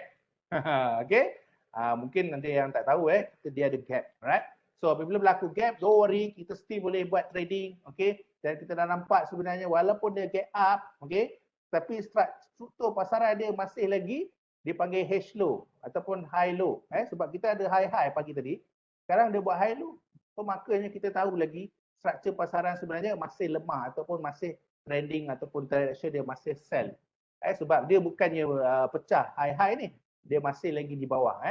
Okey? Mungkin nanti yang tak tahu dia ada gap, right? So apabila berlaku gap, don't worry, kita still boleh buat trading, okey? Dan kita dah nampak sebenarnya walaupun dia gap up, okey, tapi struktur pasaran dia masih lagi dipanggil H low ataupun high low, sebab kita ada high pagi tadi. sekarang dia buat high low. So makanya kita tahu lagi struktur pasaran sebenarnya masih lemah ataupun masih trending ataupun direction dia masih sell. Sebab dia bukannya pecah high-high ni, dia masih lagi di bawah.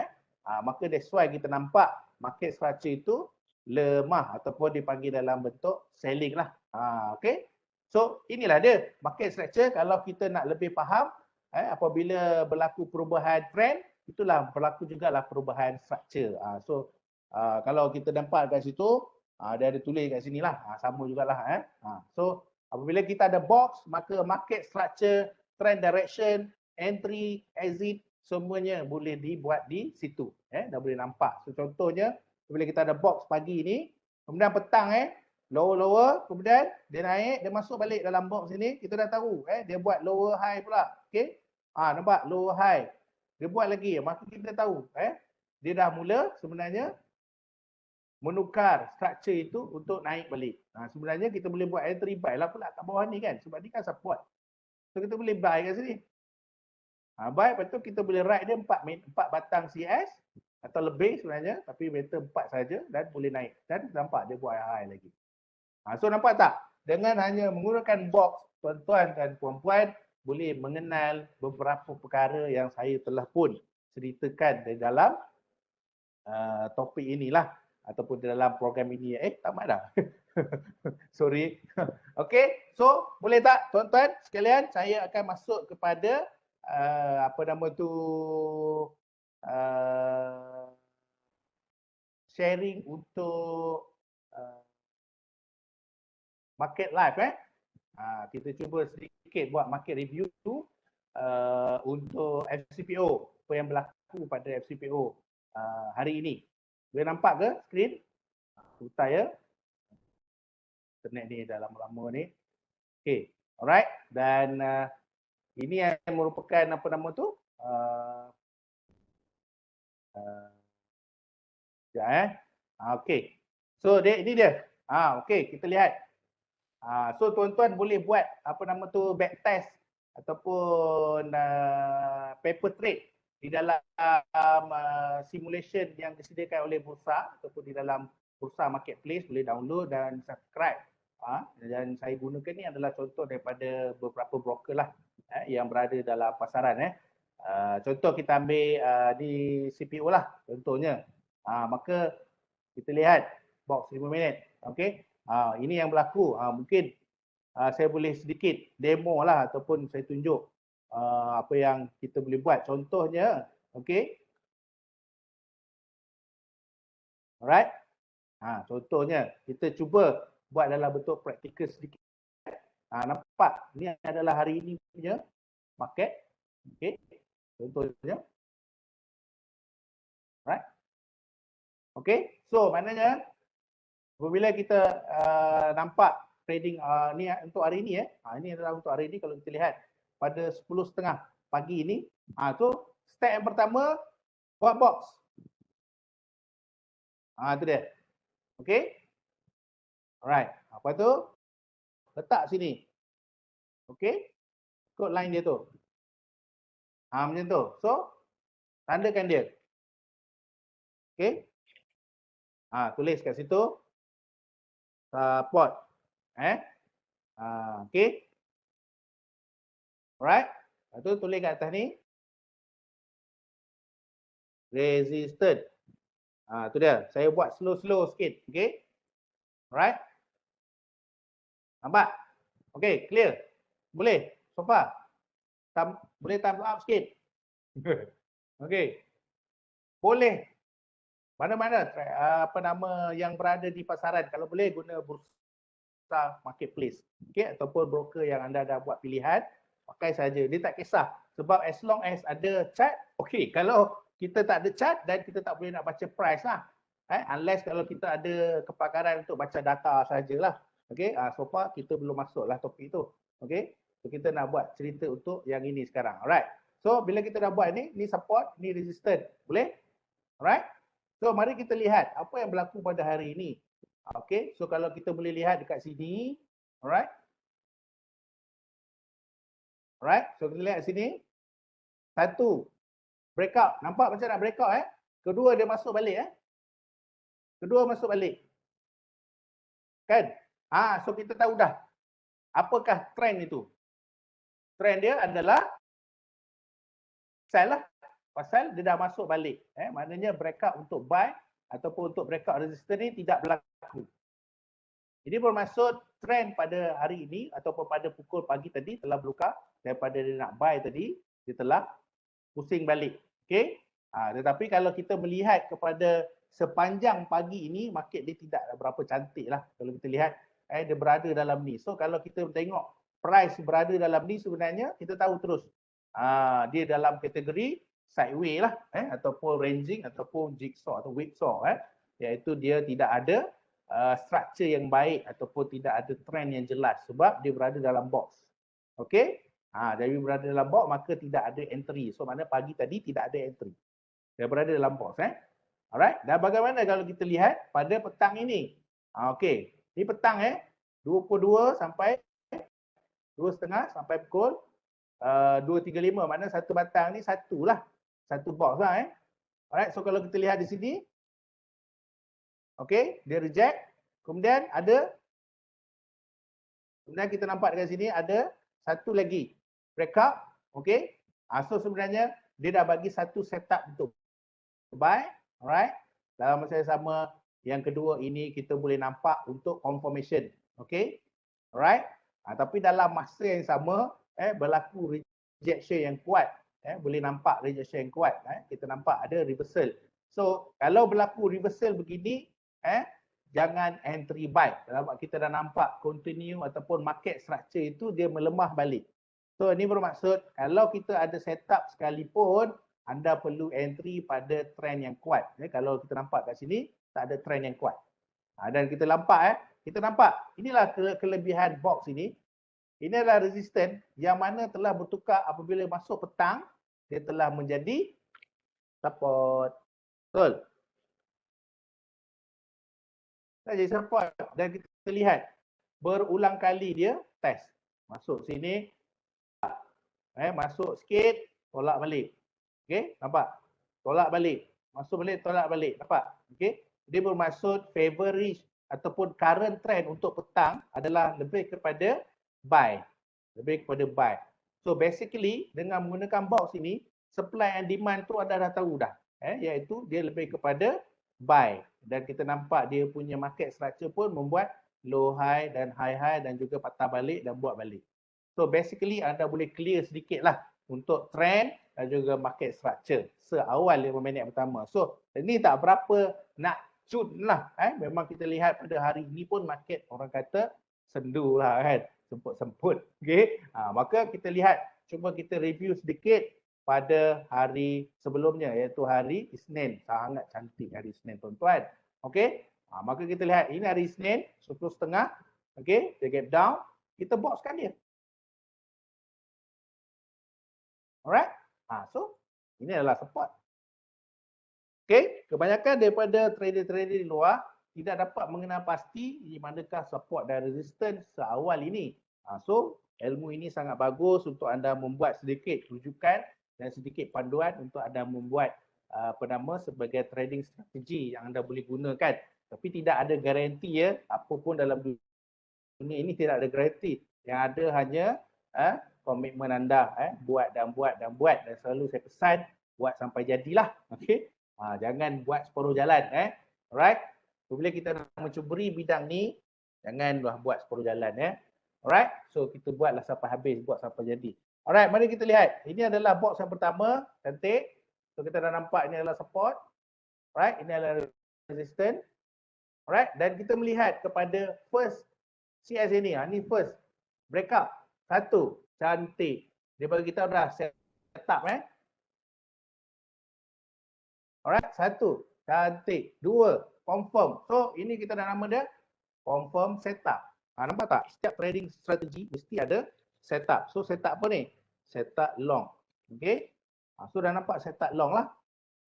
Maka that's why kita nampak market structure itu lemah ataupun dipanggil dalam bentuk selling lah. Okay. So inilah dia market structure. Kalau kita nak lebih faham, apabila berlaku perubahan trend, itulah berlaku jugalah perubahan structure. So kalau kita nampak kat situ, dia ada tulis kat sini lah, sama jugalah. So apabila kita ada box, maka market structure, trend direction, entry, exit, semuanya boleh dibuat di situ. Dah boleh nampak. So contohnya, bila kita ada box pagi ni, kemudian petang lower, kemudian dia naik, dia masuk balik dalam box ini, kita dah tahu dia buat lower high pula. Okey. Nampak lower high. Dia buat lagi, maka kita tahu dia dah mula sebenarnya menukar struktur itu untuk naik balik. Sebenarnya kita boleh buat entry buy lah pula kat bawah ni kan, sebab ni kan support. So kita boleh buy kat sini. Buy, lepas tu kita boleh write dia 4 batang CS atau lebih sebenarnya, tapi better 4 saja dan boleh naik. Dan nampak dia buat high lagi. So nampak tak? Dengan hanya menggunakan box, tuan-tuan dan puan-puan boleh mengenal beberapa perkara yang saya telah pun ceritakan di dalam topik inilah ataupun di dalam program ini. Tamat dah. Sorry. Okey, so boleh tak tuan-tuan sekalian, saya akan masuk kepada apa nama tu sharing untuk market live. Kita cuba sedikit buat market review untuk FCPO, apa yang berlaku pada FCPO hari ini. Boleh nampak ke skrin? Putar ya. Internet ni dah lama-lama ni. Okay, alright. Dan ini yang merupakan apa nama tu? Okay. So ini dia. Okay, kita lihat. So tuan-tuan boleh buat apa nama tu backtest ataupun paper trade di dalam simulation yang disediakan oleh bursa ataupun di dalam bursa marketplace. Boleh download dan subscribe. Dan saya gunakan ni adalah contoh daripada beberapa broker lah yang berada dalam pasaran. Contoh kita ambil di CPO lah contohnya. Maka kita lihat box 5 minit. Okay. Ini yang berlaku. Mungkin saya boleh sedikit demo lah ataupun saya tunjuk apa yang kita boleh buat. Contohnya, okay. Alright. Contohnya, kita cuba buat dalam bentuk praktikal sedikit. Nampak? Ini adalah hari ini punya market. Okay. Contohnya. Alright. Okay. So, maknanya apabila kita nampak trading ni untuk hari ini ini adalah untuk hari ini. Kalau kita lihat pada 10.30 pagi ini, so step yang pertama buat box. Itu dia. Okey. Alright. Apa tu? Letak sini. Okey. Ikut line dia tu. Macam tu. So tandakan dia. Okey. Tulis kat situ support. Okey. Alright. Lepas tu tulis kat atas ni resistance. Tu dia. Saya buat slow-slow sikit. Okey. Alright. Nampak? Okey, clear. Boleh? So far? Boleh thumbs up sikit? Okey. Boleh. Mana-mana apa nama yang berada di pasaran, kalau boleh guna bursa marketplace. Okey, ataupun broker yang anda dah buat pilihan, pakai saja. Dia tak kisah. Sebab as long as ada chart, okey. Kalau kita tak ada chart dan kita tak boleh nak baca price lah. Unless kalau kita ada kepakaran untuk baca data sajalah. Okey, so far kita belum masuklah topik itu. Okey. So kita nak buat cerita untuk yang ini sekarang. Alright. So bila kita dah buat ni support, ni resistance. Boleh? Alright. So mari kita lihat apa yang berlaku pada hari ini. Okey, so kalau kita boleh lihat dekat sini. Alright. Alright, so kita lihat sini. Satu, breakout. Nampak macam nak breakout Kedua dia masuk balik kedua masuk balik. Kan? So kita tahu dah apakah trend itu. Trend dia adalah sell lah. Pasal dia dah masuk balik. Maknanya breakout untuk buy ataupun untuk breakout resistance ni tidak berlaku. Jadi bermaksud trend pada hari ini ataupun pada pukul pagi tadi telah bertukar daripada dia nak buy tadi, dia telah pusing balik. Okey? Tetapi kalau kita melihat kepada sepanjang pagi ini, market dia tidak berapa cantik lah. Kalau kita lihat, dia berada dalam ni. So kalau kita tengok price berada dalam ni sebenarnya, kita tahu terus. Dia dalam kategori sideways lah. Ataupun ranging ataupun jigsaw atau whipsaw. Iaitu dia tidak ada structure yang baik ataupun tidak ada trend yang jelas sebab dia berada dalam box. Okey? Jadi berada dalam box maka tidak ada entry. So maknanya pagi tadi tidak ada entry. Dia berada dalam box. Alright. Dan bagaimana kalau kita lihat pada petang ini? Okey. Ini petang 22 sampai 2.30 sampai pukul 2.35. Maknanya satu batang ni satu lah. Satu box lah. Alright. So kalau kita lihat di sini. Okey. Dia reject. Kemudian kita nampak dekat sini ada satu lagi breakout. Okey. So sebenarnya dia dah bagi satu setup untuk buy. Alright. Dalam masa yang sama, yang kedua ini kita boleh nampak untuk confirmation. Okey. Alright. Tapi dalam masa yang sama, berlaku rejection yang kuat. Boleh nampak rejection yang kuat. Kita nampak ada reversal. So, kalau berlaku reversal begini, jangan entry buy. Kalau kita dah nampak continue ataupun market structure itu dia melemah balik. So, ini bermaksud kalau kita ada setup sekalipun, anda perlu entry pada trend yang kuat. Kalau kita nampak kat sini, tak ada trend yang kuat. Dan kita nampak, inilah kelebihan box ini. Ini adalah resistance yang mana telah bertukar apabila masuk petang, dia telah menjadi support. Betul? Jadi support dan kita lihat berulang kali dia test. Masuk sini, masuk sikit, tolak balik. Okey, nampak? Tolak balik. Masuk balik, tolak balik. Nampak? Okey. Dia bermaksud favorite ataupun current trend untuk petang adalah lebih kepada buy. Lebih kepada buy. So basically dengan menggunakan box ini, supply and demand tu anda dah tahu dah. Iaitu dia lebih kepada buy. Dan kita nampak dia punya market structure pun membuat low high dan high high dan juga patah balik dan buat balik. So basically anda boleh clear sedikit lah untuk trend dan juga market structure seawal 5 minit pertama. So ini tak berapa nak cun lah. Memang kita lihat pada hari ini pun market orang kata sendu lah kan. Semput-semput. Okay. Maka kita lihat, cuba kita review sedikit pada hari sebelumnya iaitu hari Isnin. Sangat cantik hari Isnin tuan-tuan. Okay. Maka kita lihat ini hari Isnin 10.30. Okay. Dia gap down. Kita boxkan dia. Alright. So ini adalah support. Okay. Kebanyakan daripada trader-trader di luar tidak dapat mengenal pasti di manakah support dan resistance seawal ini. So ilmu ini sangat bagus untuk anda membuat sedikit rujukan dan sedikit panduan untuk anda membuat sebagai trading strategi yang anda boleh gunakan. Tapi tidak ada garanti apapun dalam dunia ini tidak ada garanti. Yang ada hanya komitmen anda buat dan selalu saya pesan buat sampai jadilah. Okey. Jangan buat separuh jalan alright. Bila kita nak mencuburi bidang ni, janganlah buat separuh jalan alright. So kita buatlah sampai habis, buat sampai jadi. Alright, mari kita lihat. Ini adalah box yang pertama, cantik. So kita dah nampak ini adalah support. Alright, ini adalah resistance. Alright, dan kita melihat kepada first CS ini. Ini first breakout. Satu, cantik. Dia bagi kita dah set up Alright, satu, cantik. Dua, confirm. So ini kita dah nama dia confirm setup. Nampak tak? Setiap trading strategi mesti ada setup. So setup apa ni? Setup long. Okay. So dah nampak setup long lah.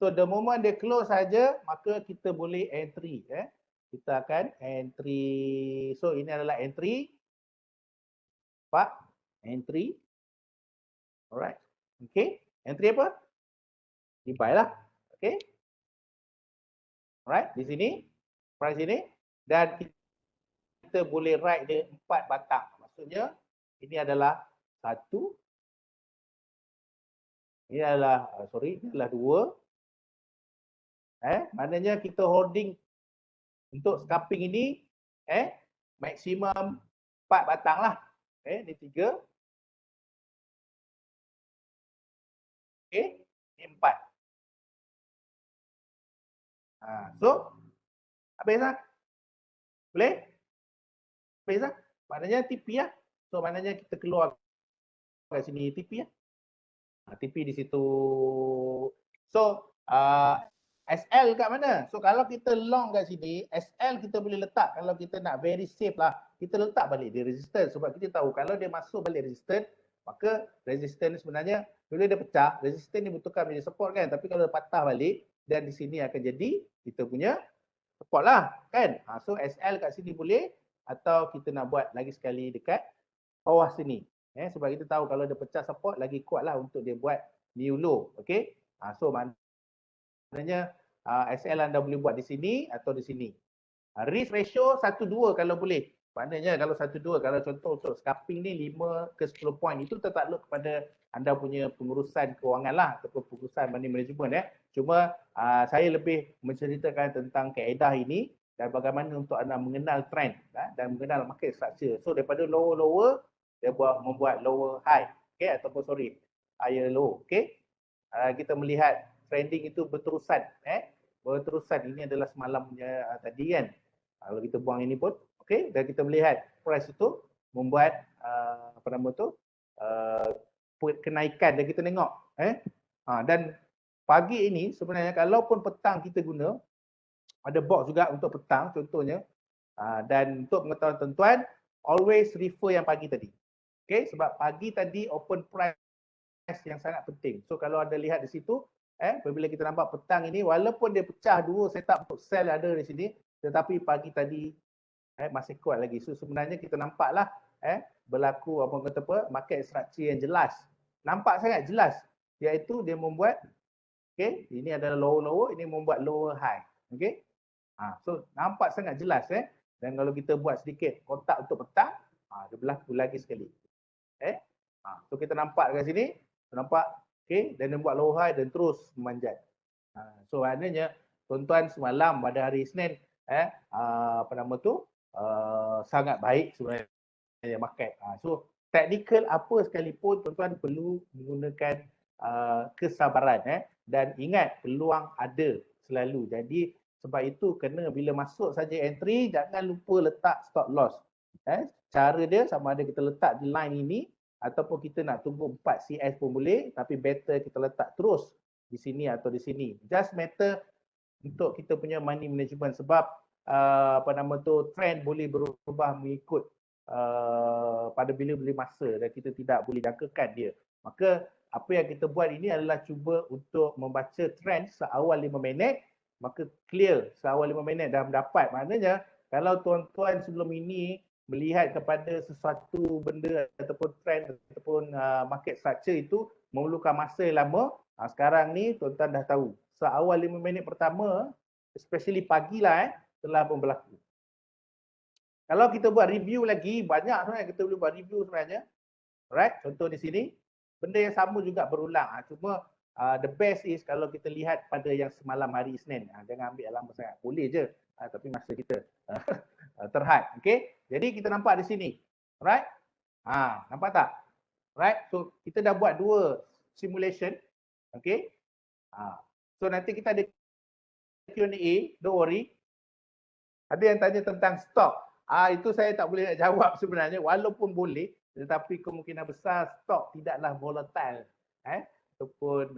So the moment dia close saja, maka kita boleh entry. Kita akan entry. So ini adalah entry. Nampak? Entry. Alright. Okay. Entry apa? Di buy lah. Okay. Alright. Di sini. price ini, dan kita boleh write dia 4 batang. Maksudnya ini adalah 1, ini adalah ini adalah 2. Maknanya kita holding untuk scalping ini maksimum 4 batang lah. Ni 3. Ni 4. So habis lah. Boleh? Habis lah. Maknanya TP lah. So maknanya kita keluar kat sini TP lah. TP di situ. So SL kat mana? So kalau kita long kat sini, SL kita boleh letak kalau kita nak very safe lah. Kita letak balik di resistance sebab kita tahu kalau dia masuk balik resistance, maka resistance sebenarnya bila dia pecah, resistance ni bertukar menjadi support kan. Tapi kalau dia patah balik dan di sini akan jadi kita punya support lah kan. So SL kat sini boleh atau kita nak buat lagi sekali dekat bawah sini. Sebab kita tahu kalau dia pecah support lagi kuat lah untuk dia buat new low. Okay. So maknanya SL anda boleh buat di sini atau di sini. Risk ratio 1-2 kalau boleh. Maknanya kalau 1-2, kalau contoh untuk scalping ni 5 ke 10 point, itu tertakluk kepada anda punya pengurusan kewangan lah ataupun pengurusan money management. Cuma saya lebih menceritakan tentang kaedah ini dan bagaimana untuk anda mengenal trend dan mengenal market structure. So daripada lower dia membuat lower high, okay, ataupun higher low. Okay. Kita melihat trending itu berterusan. Berterusan, ini adalah semalam punya tadi kan. Kalau kita buang ini pun, okay, dan kita melihat price itu membuat kenaikan dan kita tengok. Dan pagi ini sebenarnya kalaupun petang kita guna, ada box juga untuk petang contohnya. Dan untuk pengetahuan tuan-tuan, always refer yang pagi tadi. Okay, sebab pagi tadi open price yang sangat penting. So kalau anda lihat di situ, apabila kita nampak petang ini, walaupun dia pecah 2 setup untuk sell ada di sini, tetapi pagi tadi masih kuat lagi. So sebenarnya kita nampaklah berlaku market structure yang jelas. Nampak sangat jelas, iaitu dia membuat, okay, ini adalah lower, ini membuat lower high. Okay. So nampak sangat jelas. Dan kalau kita buat sedikit kotak untuk petang, dia berlaku lagi sekali. So kita nampak kat sini, nampak, okay, dan dia buat low high dan terus memanjat. So maknanya tuan-tuan semalam pada hari Isnin sangat baik sebenarnya market. So technical apa sekalipun tuan-tuan perlu menggunakan kesabaran dan ingat peluang ada selalu. Jadi sebab itu kena bila masuk saja entry jangan lupa letak stop loss. Cara dia sama ada kita letak di line ini ataupun kita nak tunggu 4 CS pun boleh, tapi better kita letak terus di sini atau di sini. Just matter untuk kita punya money management sebab trend boleh berubah mengikut pada bila-bila masa dan kita tidak boleh jangkakan dia. Maka apa yang kita buat ini adalah cuba untuk membaca trend seawal 5 minit, maka clear seawal 5 minit dan dapat. Maknanya kalau tuan-tuan sebelum ini melihat kepada sesuatu benda ataupun trend ataupun market structure itu memerlukan masa yang lama, sekarang ni tuan-tuan dah tahu. Seawal 5 minit pertama, especially pagi lah telah pun berlaku. Kalau kita buat review lagi, banyak sebenarnya kita boleh buat review sebenarnya. Alright, contoh di sini, benda yang sama juga berulang. Cuma the best is kalau kita lihat pada yang semalam hari Isnin. Jangan ambil lama sangat. Boleh je, tapi masa kita terhad. Okay, jadi kita nampak di sini. Alright, nampak tak? Alright, so kita dah buat 2 simulation. Okay, so nanti kita ada Q&A, don't worry. Ada yang tanya tentang stok. Itu saya tak boleh nak jawab sebenarnya, walaupun boleh, tetapi kemungkinan besar stok tidaklah volatile. Ataupun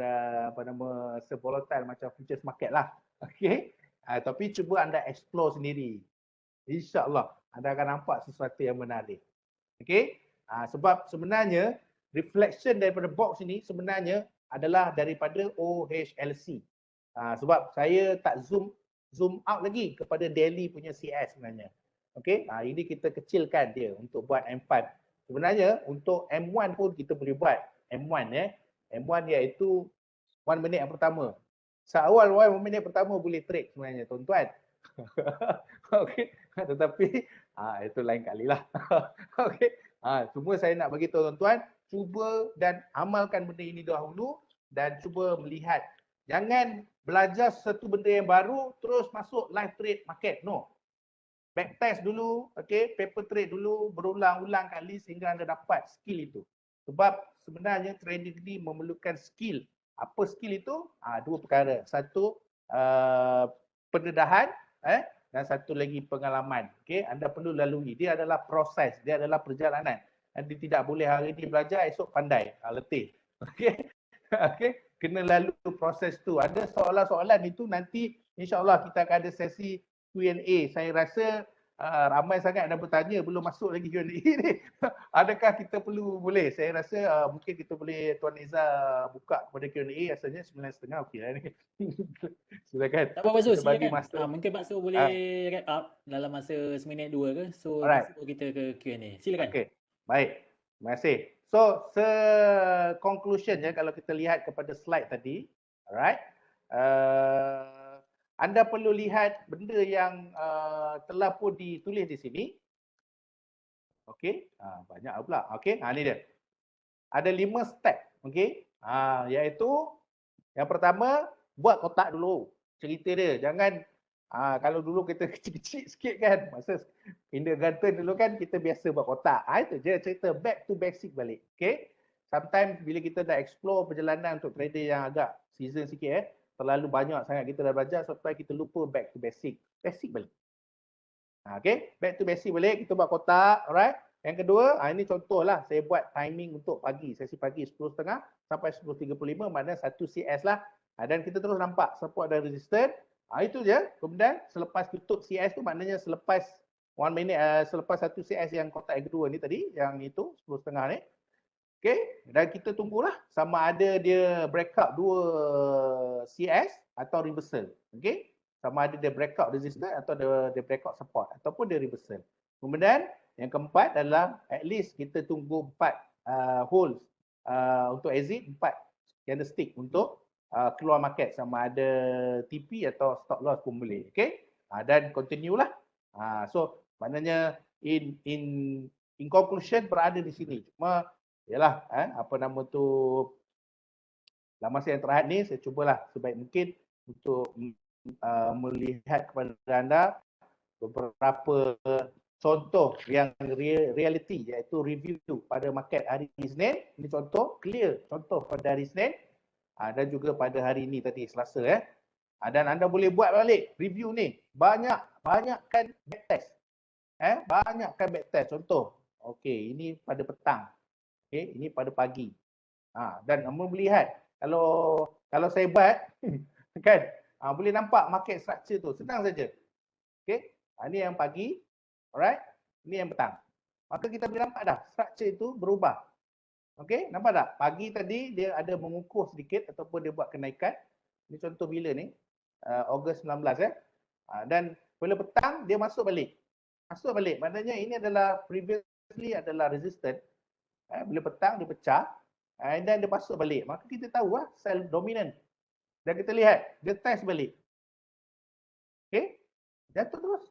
se-volatile macam futures market lah. Okay, tapi cuba anda explore sendiri. InsyaAllah anda akan nampak sesuatu yang menarik. Okay, sebab sebenarnya reflection daripada box ini sebenarnya adalah daripada OHLC. Sebab saya tak zoom out lagi kepada daily punya CS sebenarnya. Okay, ini kita kecilkan dia untuk buat M5. Sebenarnya untuk M1 pun kita boleh buat M1 M1 iaitu 1 minit yang pertama. Seawal 1 minit pertama boleh trade sebenarnya tuan-tuan. Okey, tetapi itu lain kali lah. Okey, semua saya nak bagi tahu tuan-tuan, cuba dan amalkan benda ini dahulu dan cuba melihat. Jangan belajar satu benda yang baru terus masuk live trade market. No. Backtest dulu, okey, paper trade dulu berulang-ulang kali sehingga anda dapat skill itu. Sebab sebenarnya trading ini memerlukan skill. Apa skill itu? Dua perkara. Satu, pendedahan dan satu lagi pengalaman. Okey, anda perlu lalui. Dia adalah proses, dia adalah perjalanan. Anda tidak boleh hari ini belajar, esok pandai, letih. Okey. Okey, kena lalu proses tu. Ada soalan-soalan itu nanti insya-Allah kita akan ada sesi Q&A. Saya rasa ramai sangat anda bertanya, belum masuk lagi Q&A ni. Adakah kita perlu, boleh? Saya rasa mungkin kita boleh Tuan Iza buka kepada Q&A, asalnya 9.30 okey lah ni. Silakan. Tak apa Pak Su, Kita bagi silakan. masa. Mungkin Pak Su boleh wrap up dalam masa seminit dua ke. So lepas Alright. tu kita ke Q&A. Silakan. Okey, baik. Terima kasih. So, conclusion ya, kalau kita lihat kepada slide tadi, alright. Anda perlu lihat benda yang telah pun ditulis di sini. Okey, banyak pula. Okey, ni dia. Ada 5 step, okey. Iaitu yang pertama, buat kotak dulu. Cerita dia, jangan kalau dulu kita kecil-kecil sikit kan, masa kindergarten dulu kan kita biasa buat kotak. Itu je cerita, back to basic balik. Okay. Sometimes bila kita dah explore perjalanan untuk trader yang agak season sikit terlalu banyak sangat kita dah belajar sampai kita lupa back to basic. Basic balik. Okay, back to basic balik, kita buat kotak, alright. Yang kedua, ini contohlah saya buat timing untuk pagi, sesi pagi 10.30 sampai 10.35, maknanya 1 CS lah. Dan kita terus nampak support dan resistance. Itu je. Kemudian selepas tutup CS tu maknanya selepas 1 minute, selepas 1 CS yang kotak yang kedua ni tadi, yang itu 10.30 ni. Okay, dan kita tunggulah sama ada dia breakout 2 CS atau reversal. Okay, sama ada dia breakout resistance atau dia breakout support ataupun dia reversal. Kemudian yang keempat adalah at least kita tunggu 4 holes untuk exit, 4 candlestick untuk keluar market sama ada TP atau stop loss pun boleh. Okay, dan continue lah. So maknanya in conclusion berada di sini. Cuma yalah, apa nama tu, dalam masa yang terakhir ni saya cubalah sebaik mungkin untuk melihat kepada anda beberapa contoh yang reality, iaitu review pada market hari Isnin. Ini contoh clear, contoh pada hari Isnin dan juga pada hari ini tadi Selasa. Dan anda boleh buat balik review ni, banyakkan backtest. Banyakkan backtest. Contoh, okey, ini pada petang. Okay, ini pada pagi. Dan anda melihat kalau saya buat kan, boleh nampak market structure tu, senang saja. Okay, ini yang pagi, alright, ini yang petang. Maka kita boleh nampak dah structure itu berubah. Okay, nampak tak? Pagi tadi dia ada mengukuh sedikit ataupun dia buat kenaikan. Ini contoh bila ni? Ogos 19 Dan bila petang dia masuk balik. Masuk balik. Maknanya ini adalah previously adalah resistance. Bila petang dia pecah dan dia masuk balik. Maka kita tahu sell dominant. Dan kita lihat dia test balik. Okay, jatuh terus.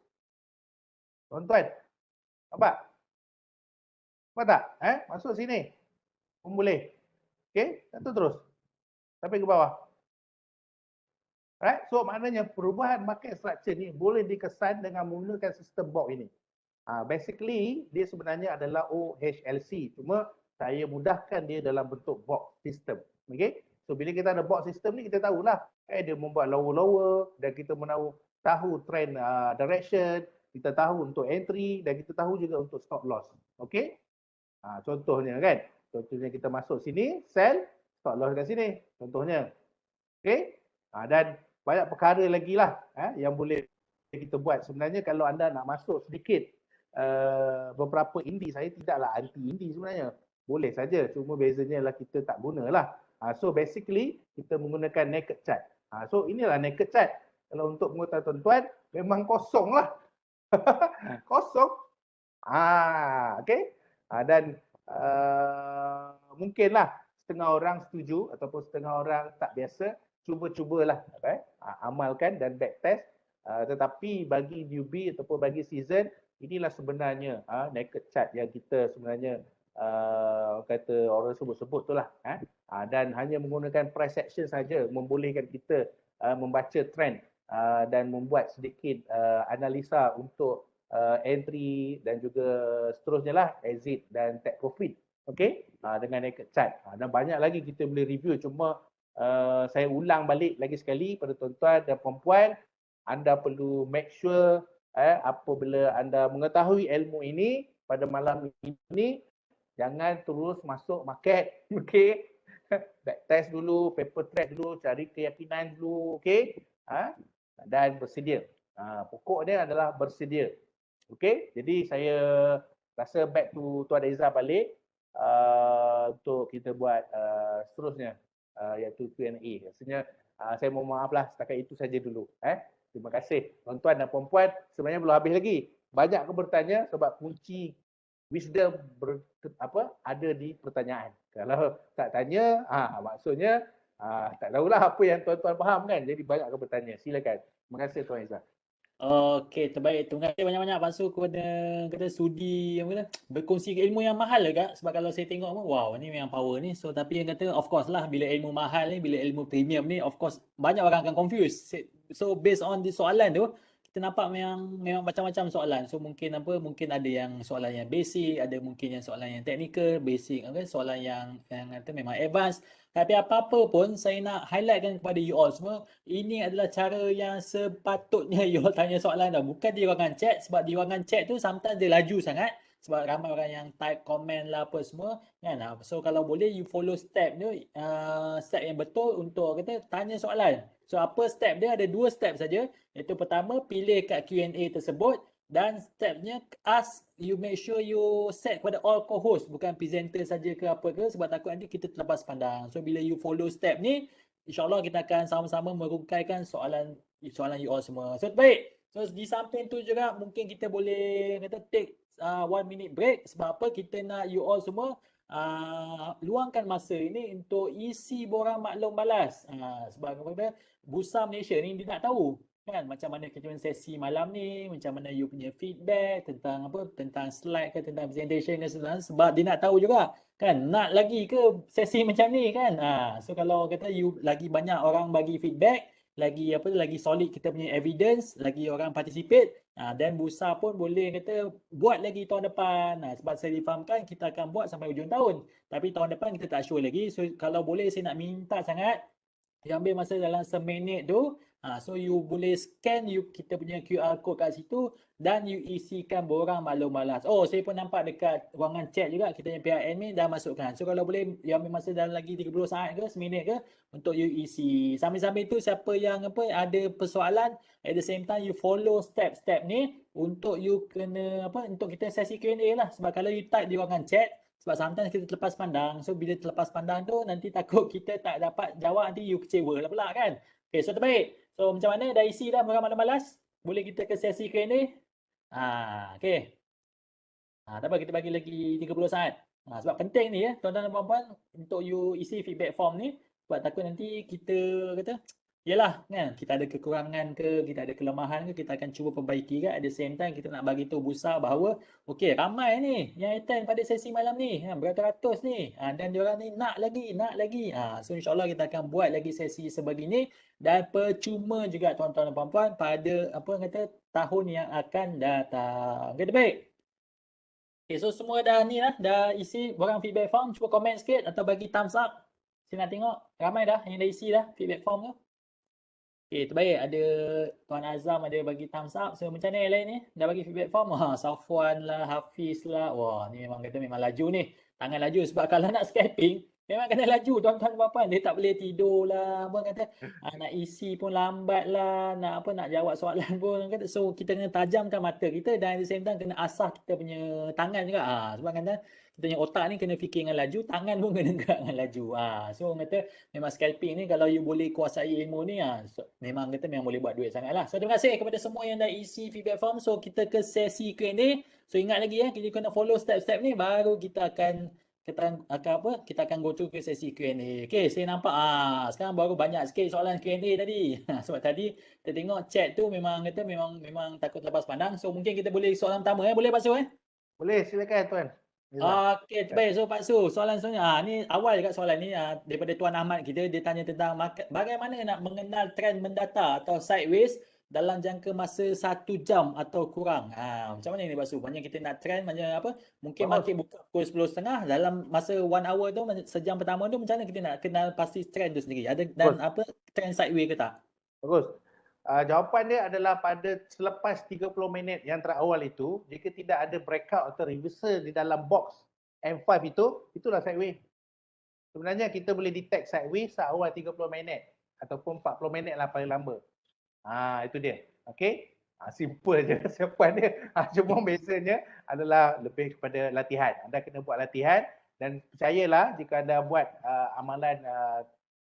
Tuan-tuan, nampak? Nampak tak? Masuk sini pun boleh. Okay, jatuh terus sampai ke bawah. Right? So maknanya perubahan market structure ni boleh dikesan dengan menggunakan sistem box ini. Basically dia sebenarnya adalah OHLC, cuma saya mudahkan dia dalam bentuk box system. Okay? So bila kita ada box system ni kita tahulah dia membuat lower dan kita tahu trend direction, kita tahu untuk entry dan kita tahu juga untuk stop loss. Okay? Contohnya kan, contohnya kita masuk sini, sell, stop loss kat sini. Contohnya. Okay? Dan banyak perkara lagi lah yang boleh kita buat. Sebenarnya kalau anda nak masuk sedikit beberapa indi, saya tidaklah anti indi sebenarnya. Boleh saja, cuma bezanya lah kita tak gunalah. So basically kita menggunakan naked chart. So inilah naked chart. Kalau untuk mengetahui tuan-tuan, memang kosong lah. Kosong. Okay. Dan mungkinlah setengah orang setuju ataupun setengah orang tak biasa. Cubalah amalkan dan backtest Tetapi bagi newbie ataupun bagi season, inilah sebenarnya naked chart yang kita sebenarnya kata orang sebut-sebut tu lah. Dan hanya menggunakan price action saja membolehkan kita membaca trend dan membuat sedikit analisa untuk entry dan juga seterusnya lah, exit dan take profit. Okay, dengan naked chart. Dan banyak lagi kita boleh review, cuma saya ulang balik lagi sekali pada tuan-tuan dan puan-puan, anda perlu make sure apabila anda mengetahui ilmu ini pada malam ini, jangan terus masuk market. Okey, back test dulu, paper track dulu, cari keyakinan dulu. Okey, dan bersedia. Pokoknya adalah bersedia. Okey, jadi saya rasa back to Tuan Reza balik untuk kita buat seterusnya, iaitu Q&A. Rasanya saya mohon maaf lah, setakat itu saja dulu. Terima kasih tuan-tuan dan puan-puan. Sebenarnya belum habis lagi. Banyak ke bertanya sebab kunci wisdom ada di pertanyaan. Kalau tak tanya, maksudnya tak tahulah apa yang tuan-tuan faham kan. Jadi banyak ke bertanya. Silakan. Terima kasih Tuan Izzah. Okey, terbaik. Terima kasih banyak-banyak Pansu kepada kata sudi yang kata berkongsi ilmu yang mahal lah Kak. Sebab kalau saya tengok pun wow, ni memang power ni. So tapi yang kata of course lah bila ilmu mahal ni, bila ilmu premium ni of course banyak orang akan confuse. So based on the soalan tu, kita nampak memang macam-macam soalan. So mungkin ada yang soalan yang basic, ada mungkin yang soalan yang technical, basic, soalan yang kata memang advance. Tapi apa-apa pun saya nak highlightkan kepada you all semua, ini adalah cara yang sepatutnya you all tanya soalan dah. Bukan di ruangan chat, sebab di ruangan chat tu sometimes dia laju sangat. Sebab ramai orang yang type komen lah apa semua kan. So kalau boleh you follow step tu, step yang betul untuk kata tanya soalan. So apa step dia? Ada 2 step saja. Iaitu pertama, pilih kat Q&A tersebut. Dan stepnya you make sure you set kepada all co-host, bukan presenter saja ke apa ke, sebab takut nanti kita terlepas pandang. So bila you follow step ni, InsyaAllah kita akan sama-sama merungkaikan soalan you all semua. So baik. So di samping tu juga mungkin kita boleh kata take 1 minute break. Sebab apa? Kita nak you all semua luangkan masa ini untuk isi borang maklum balas. Sebab apa? Bursa Malaysia ni dia nak tahu kan macam mana kita sesi malam ni, macam mana you punya feedback tentang tentang slide ke, tentang presentation ke, sebab dia nak tahu juga kan nak lagi ke sesi macam ni kan. So kalau kata you lagi banyak orang bagi feedback, lagi solid kita punya evidence, lagi orang participate, dan Bursa pun boleh kata buat lagi tahun depan. Sebab saya difahamkan kita akan buat sampai hujung tahun, tapi tahun depan kita tak sure lagi. So kalau boleh saya nak minta sangat you ambil masa dalam seminit tu. So you boleh scan kita punya QR code kat situ dan you isikan borang maklum balas. Oh, saya pun nampak dekat ruangan chat juga kita yang pihak admin dah masukkan. So kalau boleh you ambil masa dalam lagi 30 saat ke seminit ke untuk you isi. Sambil-sambil tu siapa yang ada persoalan, at the same time you follow step-step ni untuk you kena untuk kita sesi Q&A lah. Sebab kalau you type di ruangan chat, sebab sometimes kita terlepas pandang. So bila terlepas pandang tu nanti takut kita tak dapat jawab, nanti you kecewa lah pula kan. Okay, so terbaik. So macam mana dah isi dah borang maklum balas? Boleh kita ke sesi Q&A? Okay. Tak apa, kita bagi lagi 30 saat. Sebab penting ni tuan-tuan dan puan-puan untuk you isi feedback form ni. Sebab takut nanti kita kata yelah kan, kita ada kekurangan ke, kita ada kelemahan ke, kita akan cuba perbaiki kan. At the same time kita nak bagi tahu Bursa bahawa okey, ramai ni yang attend pada sesi malam ni, beratus-ratus ni, dan diorang ni nak lagi. So insyaAllah kita akan buat lagi sesi sebegini dan percuma juga tuan-tuan dan puan-puan pada tahun yang akan datang. Okay, baik. Okay, so semua dah ni lah, dah isi borang feedback form. Cuba komen sikit atau bagi thumbs up. Saya nak tengok ramai dah yang dah isi dah feedback form tu. Okay, terbaik. Ada Tuan Azam ada bagi thumbs up. So macam mana yang lain ni? Dah bagi feedback form? Safwan lah, Hafiz lah. Wah, ni memang laju ni. Tangan laju sebab kalau nak Skyping, memang kena laju tuan-tuan puan-puan. Dia tak boleh tidur lah. Nak isi pun lambat lah. Nak jawab soalan pun. So kita kena tajamkan mata kita dan at the same time kena asah kita punya tangan juga. Sebab kita punya otak ni kena fikir dengan laju, tangan pun kena gerak dengan laju. So memang scalping ni kalau you boleh kuasai ilmu ni, memang boleh buat duit sangat lah. So terima kasih kepada semua yang dah isi feedback form. So kita ke sesi Q&A. So ingat lagi kita kena follow step-step ni baru kita akan kita akan go through ke sesi Q&A. Okey, saya nampak sekarang baru banyak sikit soalan Q&A tadi. Sebab tadi kita tengok chat tu memang kata memang takut lepas pandang. So mungkin kita boleh soalan pertama boleh Pak Su Boleh, silakan Tuan. Rizal. Okey, baik. So Pak Su, soalan seterusnya. Ni awal dekat soalan ni daripada Tuan Ahmad kita, dia tanya tentang bagaimana nak mengenal trend mendata atau sideways dalam jangka masa 1 jam atau kurang. Macam mana ni Pak Su? Maknanya kita nak trend macam apa? Mungkin Bagus. market buka pukul 10.30 dalam masa 1 hour tu, sejam pertama tu macam mana kita nak kenal pasti trend tu sendiri? Ada dan apa trend sideways ke tak? Bagus. Jawapan dia adalah pada selepas 30 minit yang terawal itu, jika tidak ada breakout atau reversal di dalam box M5 itu, itulah sideways. Sebenarnya kita boleh detect sideways seawal 30 minit ataupun 40 minit lah paling lama. Itu dia. Okey. Simple je siapan dia. Cuma biasanya adalah lebih kepada latihan. Anda kena buat latihan dan percayalah jika anda buat amalan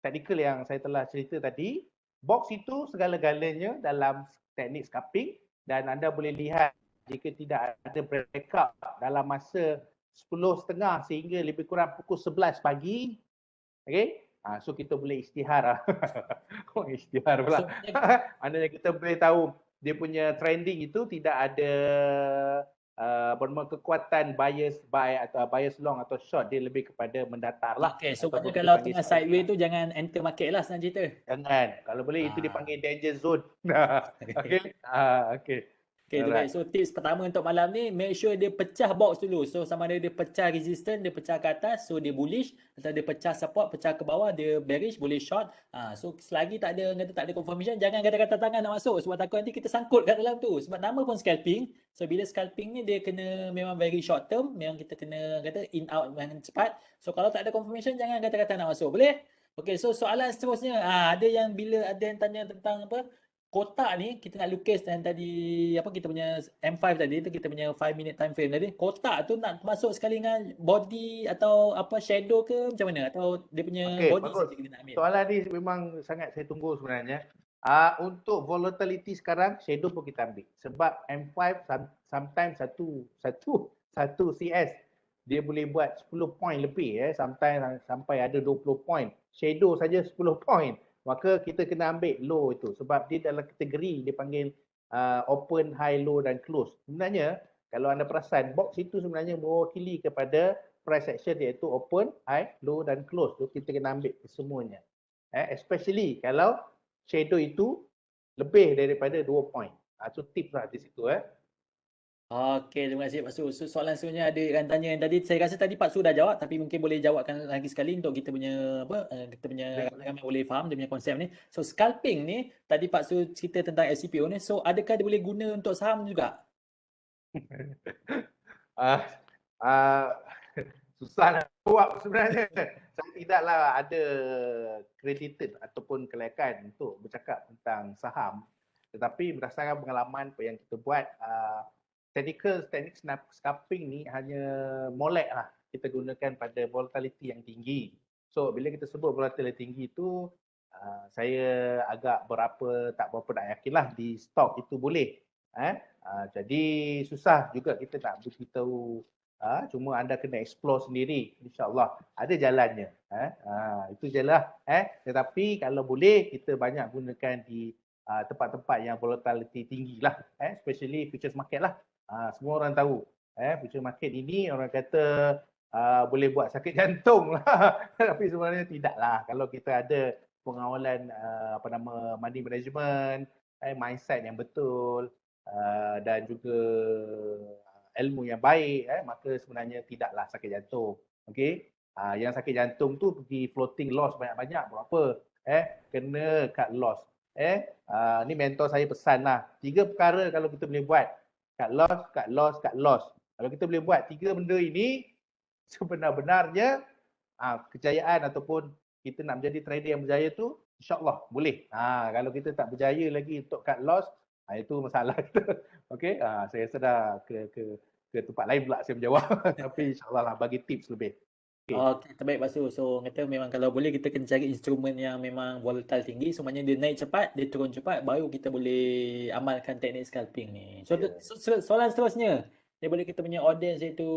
teknikal yang saya telah cerita tadi, box itu segala-galanya dalam teknik scalping dan anda boleh lihat jika tidak ada breakout dalam masa 10.30 sehingga lebih kurang pukul 11 pagi. Okey? So kita boleh isytihar. Isytihar pula. Maknanya kita boleh tahu dia punya trending itu tidak ada kekuatan bias buy atau bias long atau short, dia lebih kepada mendatar lah. Okey, so maknanya kalau tengah sideways tu jangan enter market lah senang cerita. Jangan. Kalau boleh itu dipanggil danger zone. Okey. Okey. Okay, baik. So tips pertama untuk malam ni, make sure dia pecah box dulu. So sama ada dia pecah resistance, dia pecah ke atas, so dia bullish, atau dia pecah support, pecah ke bawah, dia bearish, boleh short. So selagi tak ada confirmation, jangan kata-kata tangan nak masuk sebab takut nanti kita sangkut kat dalam tu. Sebab nama pun scalping. So bila scalping ni dia kena memang very short term, memang kita kena kata in out dengan cepat. So kalau tak ada confirmation, jangan kata-kata nak masuk. Boleh? Okay, so soalan seterusnya, ada yang bila ada yang tanya tentang apa, kotak ni kita nak lukis dan tadi apa kita punya M5 tadi tu, kita punya 5 minute time frame tadi, kotak tu nak masuk sekali dengan body atau apa shadow ke macam mana, atau dia punya body saja kita nak ambil? Soalan ni memang sangat saya tunggu sebenarnya. Untuk volatility sekarang shadow pun kita ambil sebab M5 sometimes satu CS dia boleh buat 10 point lebih, sometimes sampai ada 20 point. Shadow saja 10 point. Maka kita kena ambil low itu sebab dia dalam kategori dia panggil open, high, low dan close. Sebenarnya kalau anda perasan box itu sebenarnya mewakili kepada price action iaitu open, high, low dan close. So kita kena ambil semuanya. Especially kalau shadow itu lebih daripada 2 point. So tips lah di situ. Okey, terima kasih Pak Su. So, soalan seterusnya ada yang tanya yang tadi, saya rasa tadi Pak Su dah jawab tapi mungkin boleh jawabkan lagi sekali untuk kita punya ramai boleh faham dia punya konsep ni. So scalping ni tadi Pak Su cerita tentang SCPO ni, so adakah dia boleh guna untuk saham juga? Susah nak jawab sebenarnya. Saya tidaklah ada credited ataupun kelayakan untuk bercakap tentang saham. Tetapi berdasarkan pengalaman apa yang kita buat, teknik scalping ni hanya molek lah kita gunakan pada volatility yang tinggi. So bila kita sebut volatility tinggi itu, saya agak tak berapa nak yakin lah di stok itu boleh. Jadi susah juga kita nak beritahu. Cuma anda kena explore sendiri, insyaAllah ada jalannya. Itu je lah. Tetapi kalau boleh kita banyak gunakan di tempat-tempat yang volatility tinggi lah, especially futures market lah. Semua orang tahu future market ini orang kata boleh buat sakit jantung lah. Tapi sebenarnya tidak lah. Kalau kita ada pengawalan money management, mindset yang betul dan juga ilmu yang baik, maka sebenarnya tidaklah sakit jantung. Okey. Yang sakit jantung tu pergi floating loss banyak-banyak buat apa? Kena cut loss. Ni mentor saya pesan lah. 3 perkara kalau kita boleh buat. Cut loss, cut loss, cut loss. Kalau kita boleh buat 3 benda ini, sebenar-benarnya kejayaan ataupun kita nak menjadi trader yang berjaya tu, insyaAllah boleh. Kalau kita tak berjaya lagi untuk cut loss, itu masalah kita. Okey, saya rasa dah ke tempat lain pula saya menjawab. Tapi insyaAllah lah bagi tips lebih. Okey, terbaik Pak Su. So kata memang kalau boleh kita kena cari instrumen yang memang volatile tinggi. So maknanya dia naik cepat, dia turun cepat, baru kita boleh amalkan teknik scalping ni. So soalan seterusnya, daripada kita punya audience iaitu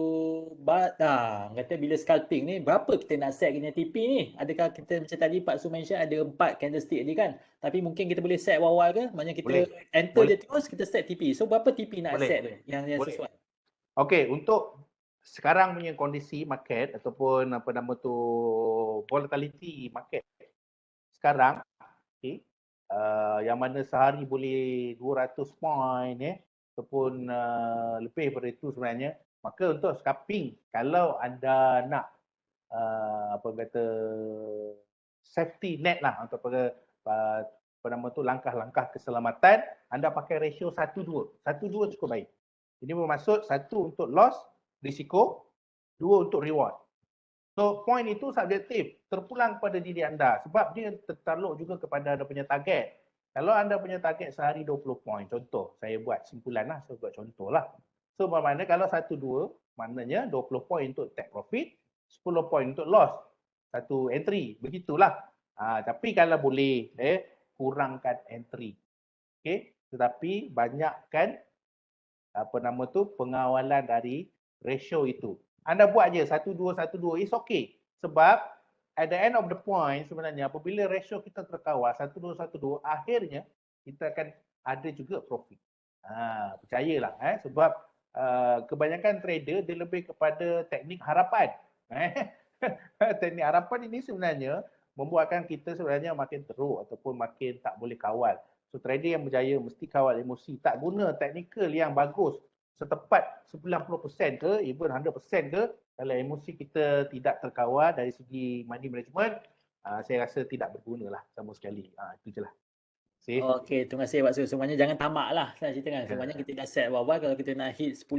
kata bila scalping ni berapa kita nak set kita TP ni? Adakah kita macam tadi Pak Su mention ada 4 candlestick tadi kan? Tapi mungkin kita boleh set awal-awal ke? Maknanya kita Boleh. enter Boleh. je terus kita set TP. So berapa TP nak Boleh. set tu yang Boleh. sesuai? Okey, untuk sekarang punya kondisi market ataupun apa nama tu volatility market sekarang, okey, yang mana sehari boleh 200 point ataupun lebih daripada itu sebenarnya, maka untuk scalping kalau anda nak apa kata safety net lah ataupun apa nama tu langkah-langkah keselamatan, anda pakai ratio 1:2. 1:2 cukup baik. Ini bermaksud 1 untuk loss, risiko, 2 untuk reward. So point itu subjektif, terpulang kepada diri anda sebab dia tertakluk juga kepada anda punya target. Kalau anda punya target sehari 20 point, contoh saya buat simpulan lah, saya buat contoh lah. So bermakna kalau 1-2, maknanya 20 point untuk take profit, 10 point untuk loss, satu entry, begitulah. Tapi kalau boleh, kurangkan entry. Okay? Tetapi banyakkan apa nama tu pengawalan dari ratio itu. Anda buat je 1-2, 1-2, it's okay. Sebab at the end of the point sebenarnya apabila ratio kita terkawal 1-2, 1-2, akhirnya kita akan ada juga profit. Percayalah sebab kebanyakan trader dia lebih kepada teknik harapan. Teknik harapan ini sebenarnya membuatkan kita sebenarnya makin teruk ataupun makin tak boleh kawal. So trader yang berjaya mesti kawal emosi. Tak guna teknikal yang bagus setepat 90% ke, even 100% ke, kalau emosi kita tidak terkawal dari segi money management, saya rasa tidak berguna lah sama sekali. Itu je lah. Okey, terima kasih Pak Su. Semuanya jangan tamak lah saya cerita kan. Semuanya kita dah set awal-awal kalau kita nak hit 10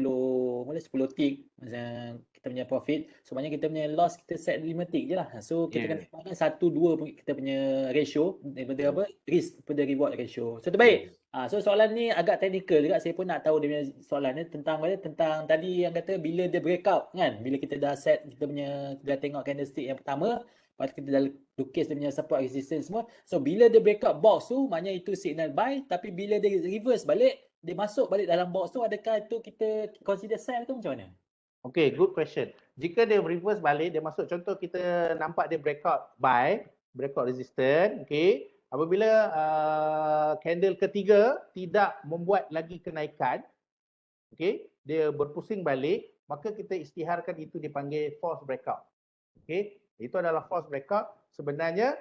tick macam kita punya profit. Semuanya kita punya loss kita set 5 tick je lah. So kita kena tengokkan 1-2 kita punya ratio daripada apa? Risk daripada reward ratio. So terbaik. So soalan ni agak technical juga. Saya pun nak tahu dia punya soalan ni tentang tadi yang kata bila dia breakout kan. Bila kita dah set kita punya dah tengok candlestick yang pertama, lepas tu kita dah lukis dia punya support resistance semua. So bila dia breakout box tu maknanya itu signal buy, tapi bila dia reverse balik, dia masuk balik dalam box tu, adakah itu kita consider sell tu macam mana? Okay, good question. Jika dia reverse balik, dia masuk contoh kita nampak dia breakout buy, breakout resistance, okay. Apabila candle ketiga tidak membuat lagi kenaikan, okay, dia berpusing balik, maka kita isytiharkan itu dipanggil false breakout. Okay, itu adalah false breakout. Sebenarnya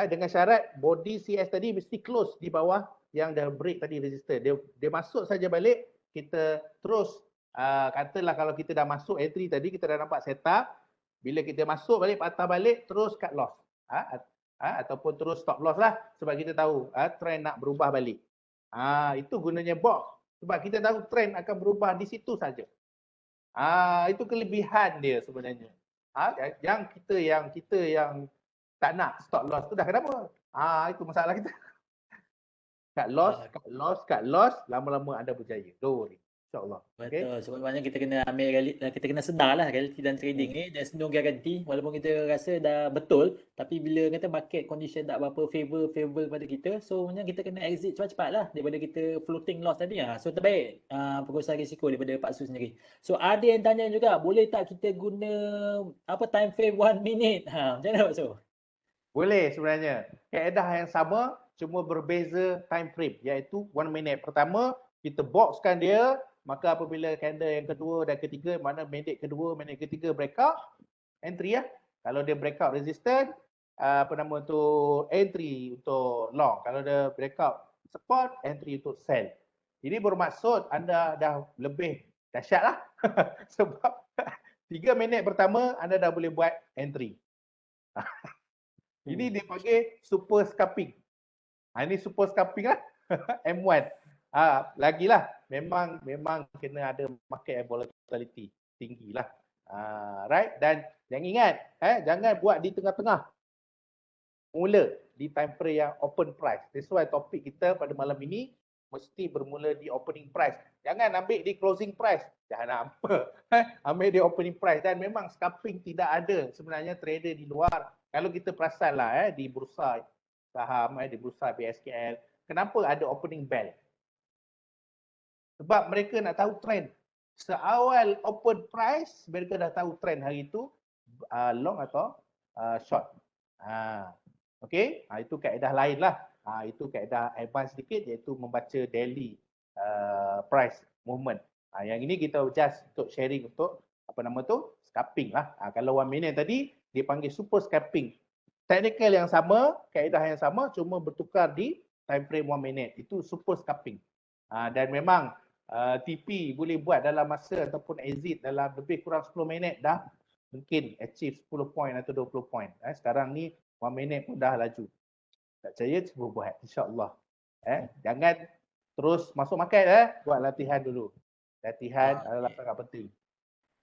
dengan syarat body CS tadi mesti close di bawah yang dah break tadi resistor. Dia masuk saja balik, kita terus katalah kalau kita dah masuk entry tadi, kita dah nampak setup, bila kita masuk balik, patah balik, terus cut loss. Ataupun terus stop loss lah sebab kita tahu trend nak berubah balik. Itu gunanya box. Sebab kita tahu trend akan berubah di situ saja. Itu kelebihan dia sebenarnya. Yang kita yang tak nak stop loss tu dah kenapa? Itu masalah kita. Cut loss, lama-lama anda berjaya. Don't worry. InsyaAllah. Betul. Sebabnya kita kena kita kena sedar lah reality dan trading ni. There's no guarantee. Walaupun kita rasa dah betul, tapi bila kata market condition tak berapa favor pada kita, so maknanya kita kena exit cepat-cepat lah daripada kita floating loss tadi. So terbaik pengurusan risiko daripada Pak Su sendiri. So ada yang tanya juga, boleh tak kita guna apa time frame 1 minute? Macam mana Pak Su? Boleh sebenarnya. Kaedah yang sama, cuma berbeza time frame, iaitu 1 minute. Pertama, kita boxkan dia, maka apabila candle yang kedua dan ketiga, mana minit kedua, minit ketiga breakout, entry ya. Kalau dia breakout resistance, apa nama tu, entry untuk long. Kalau dia breakout support, entry untuk sell. Ini bermaksud anda dah lebih dahsyat lah. Sebab 3 minit pertama anda dah boleh buat entry. Ini dia panggil super scalping. Ini super scalping lah. M1. Lagilah memang kena ada market volatility tinggi lah. Right? Dan jangan ingat, jangan buat di tengah-tengah. Mula di time frame yang open price. That's why topik kita pada malam ini mesti bermula di opening price. Jangan ambil di closing price. Jangan apa. Ambil di opening price. Dan memang scalping tidak ada sebenarnya trader di luar. Kalau kita perasan lah di bursa saham, di bursa BSKL, kenapa ada opening bell? Sebab mereka nak tahu trend. seawal open price mereka dah tahu trend hari itu long atau short. Okey, itu kaedah lain lah. Itu kaedah advance sedikit iaitu membaca daily price movement. Yang ini kita just untuk sharing untuk scalping lah. Kalau 1 minute tadi dipanggil super scalping. Technical yang sama, kaedah yang sama cuma bertukar di time frame 1 minute. Itu super scalping. Dan memang TP boleh buat dalam masa ataupun exit dalam lebih kurang 10 minit dah mungkin achieve 10 point atau 20 point. Sekarang ni 1 minit pun dah laju. Tak percaya cuba buat insya-Allah. Jangan terus masuk market buat latihan dulu. Latihan adalah sangat penting.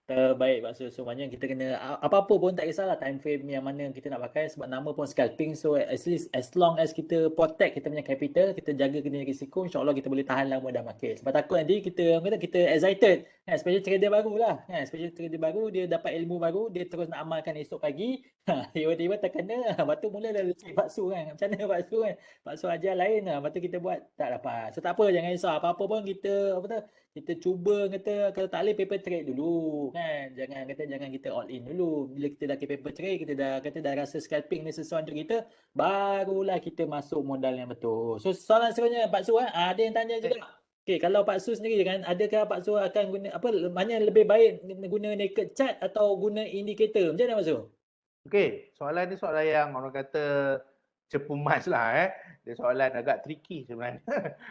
Terbaik Pak Su. So maknanya kita kena apa-apa pun tak kisahlah time frame yang mana kita nak pakai sebab nama pun scalping. So at least as long as kita protect kita punya capital, kita jaga kita punya risiko, insya-Allah kita boleh tahan lama dalam market. Sebab takut nanti kita excited, especially trader baru lah. Especially trader baru dia dapat ilmu baru, dia terus nak amalkan esok pagi. Tiba-tiba terkena, lepas tu mula dah cari Pak Su kan. Macam mana Pak Su kan? Pak Su ajar lain, lepas tu kita buat tak dapat. So tak apa, jangan risau. Apa-apa pun kita cuba kata kalau tak boleh paper trade dulu kan, jangan kita all in dulu. Bila kita dah paper trade, kita dah rasa scalping ni sesuai untuk kita, barulah kita masuk modal yang betul. So soalan sebenarnya Pak Su ada yang tanya juga. Okey, kalau Pak Su sendiri kan, adakah Pak Su akan guna mana lebih baik guna naked chart atau guna indikator? Macam mana Pak Su? Okey, soalan ni soalan yang orang kata cepu mas lah Dia soalan agak tricky sebenarnya.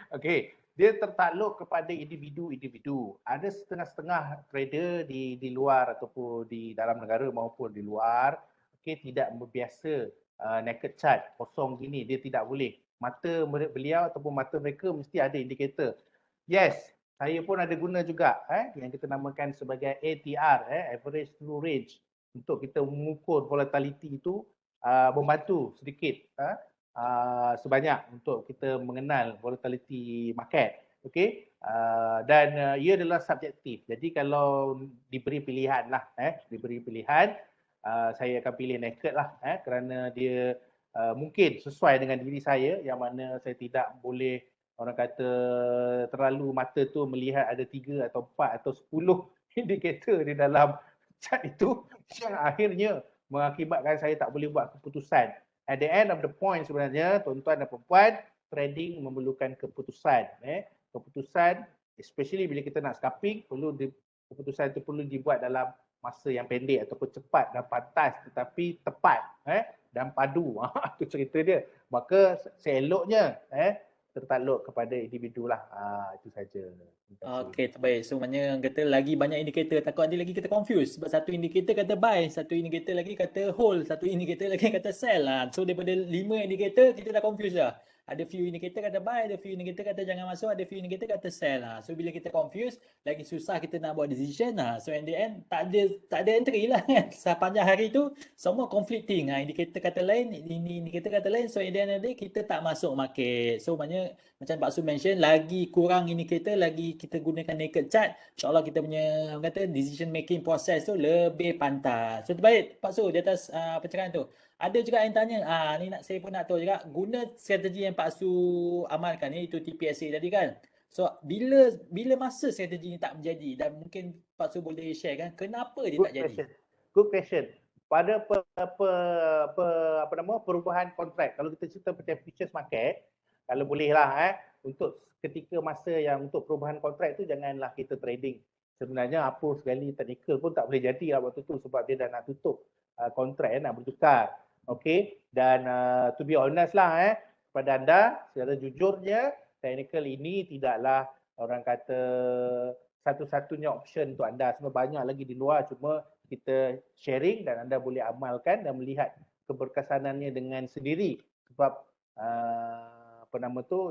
Okey, dia tertakluk kepada individu-individu. Ada setengah-setengah trader di luar ataupun di dalam negara maupun di luar, tidak berbiasa naked chart kosong gini, dia tidak boleh. Mata beliau ataupun mata mereka mesti ada indikator. Yes, saya pun ada guna juga yang kita namakan sebagai ATR, average true range, untuk kita mengukur volatility itu, membantu sedikit sebanyak untuk kita mengenal volatility market. Okey, dan ia adalah subjektif. Jadi kalau diberi pilihan lah, saya akan pilih naked lah kerana dia mungkin sesuai dengan diri saya, yang mana saya tidak boleh orang kata terlalu mata tu melihat ada 3 atau 4 atau 10 indikator di dalam chart itu yang akhirnya mengakibatkan saya tak boleh buat keputusan. At the end of the point sebenarnya, tuan-tuan dan puan-puan, trading memerlukan keputusan. Keputusan, especially bila kita nak scalping, keputusan itu perlu dibuat dalam masa yang pendek ataupun cepat dan pantas, tetapi tepat dan padu. Itu cerita dia. Maka seeloknya tertakluk kepada individu lah. Itu saja. Okey, terbaik. So maknanya kata lagi banyak indikator, takut nanti lagi kita confuse. Sebab satu indikator kata buy, satu indikator lagi kata hold, satu indikator lagi kata sell lah. So daripada 5 indikator kita dah confuse dah. Ada few indikator kata buy, ada few indikator kata jangan masuk, ada few indikator kata sell lah. So bila kita confuse, lagi susah kita nak buat decision lah. So in the end tak ada entry lah kan. Sepanjang hari tu semua conflicting. Indikator kata lain, ini indikator kata lain. So in the end of the day kita tak masuk market. So maknanya macam Pak Su mention, lagi kurang indikator, lagi kita gunakan naked chart, insyaAllah kita punya decision making process tu lebih pantas. So terbaik Pak Su di atas pencerahan tu. Ada juga yang tanya, ni saya pun nak tahu juga, guna strategi yang Pak Su amalkan ni, itu TPSA tadi kan. So bila masa strategi ni tak menjadi, dan mungkin Pak Su boleh share kan, kenapa dia tak jadi? Good question. Pada perubahan kontrak, kalau kita cerita macam futures market, kalau bolehlah untuk ketika masa yang untuk perubahan kontrak tu janganlah kita trading. Sebenarnya apa sekali technical pun tak boleh jadi lah waktu tu sebab dia dah nak tutup kontrak nak bertukar. Okey, dan to be honest lah kepada anda, secara jujurnya technical ini tidaklah orang kata satu-satunya option untuk anda. Sebab banyak lagi di luar, cuma kita sharing dan anda boleh amalkan dan melihat keberkesanannya dengan sendiri. Sebab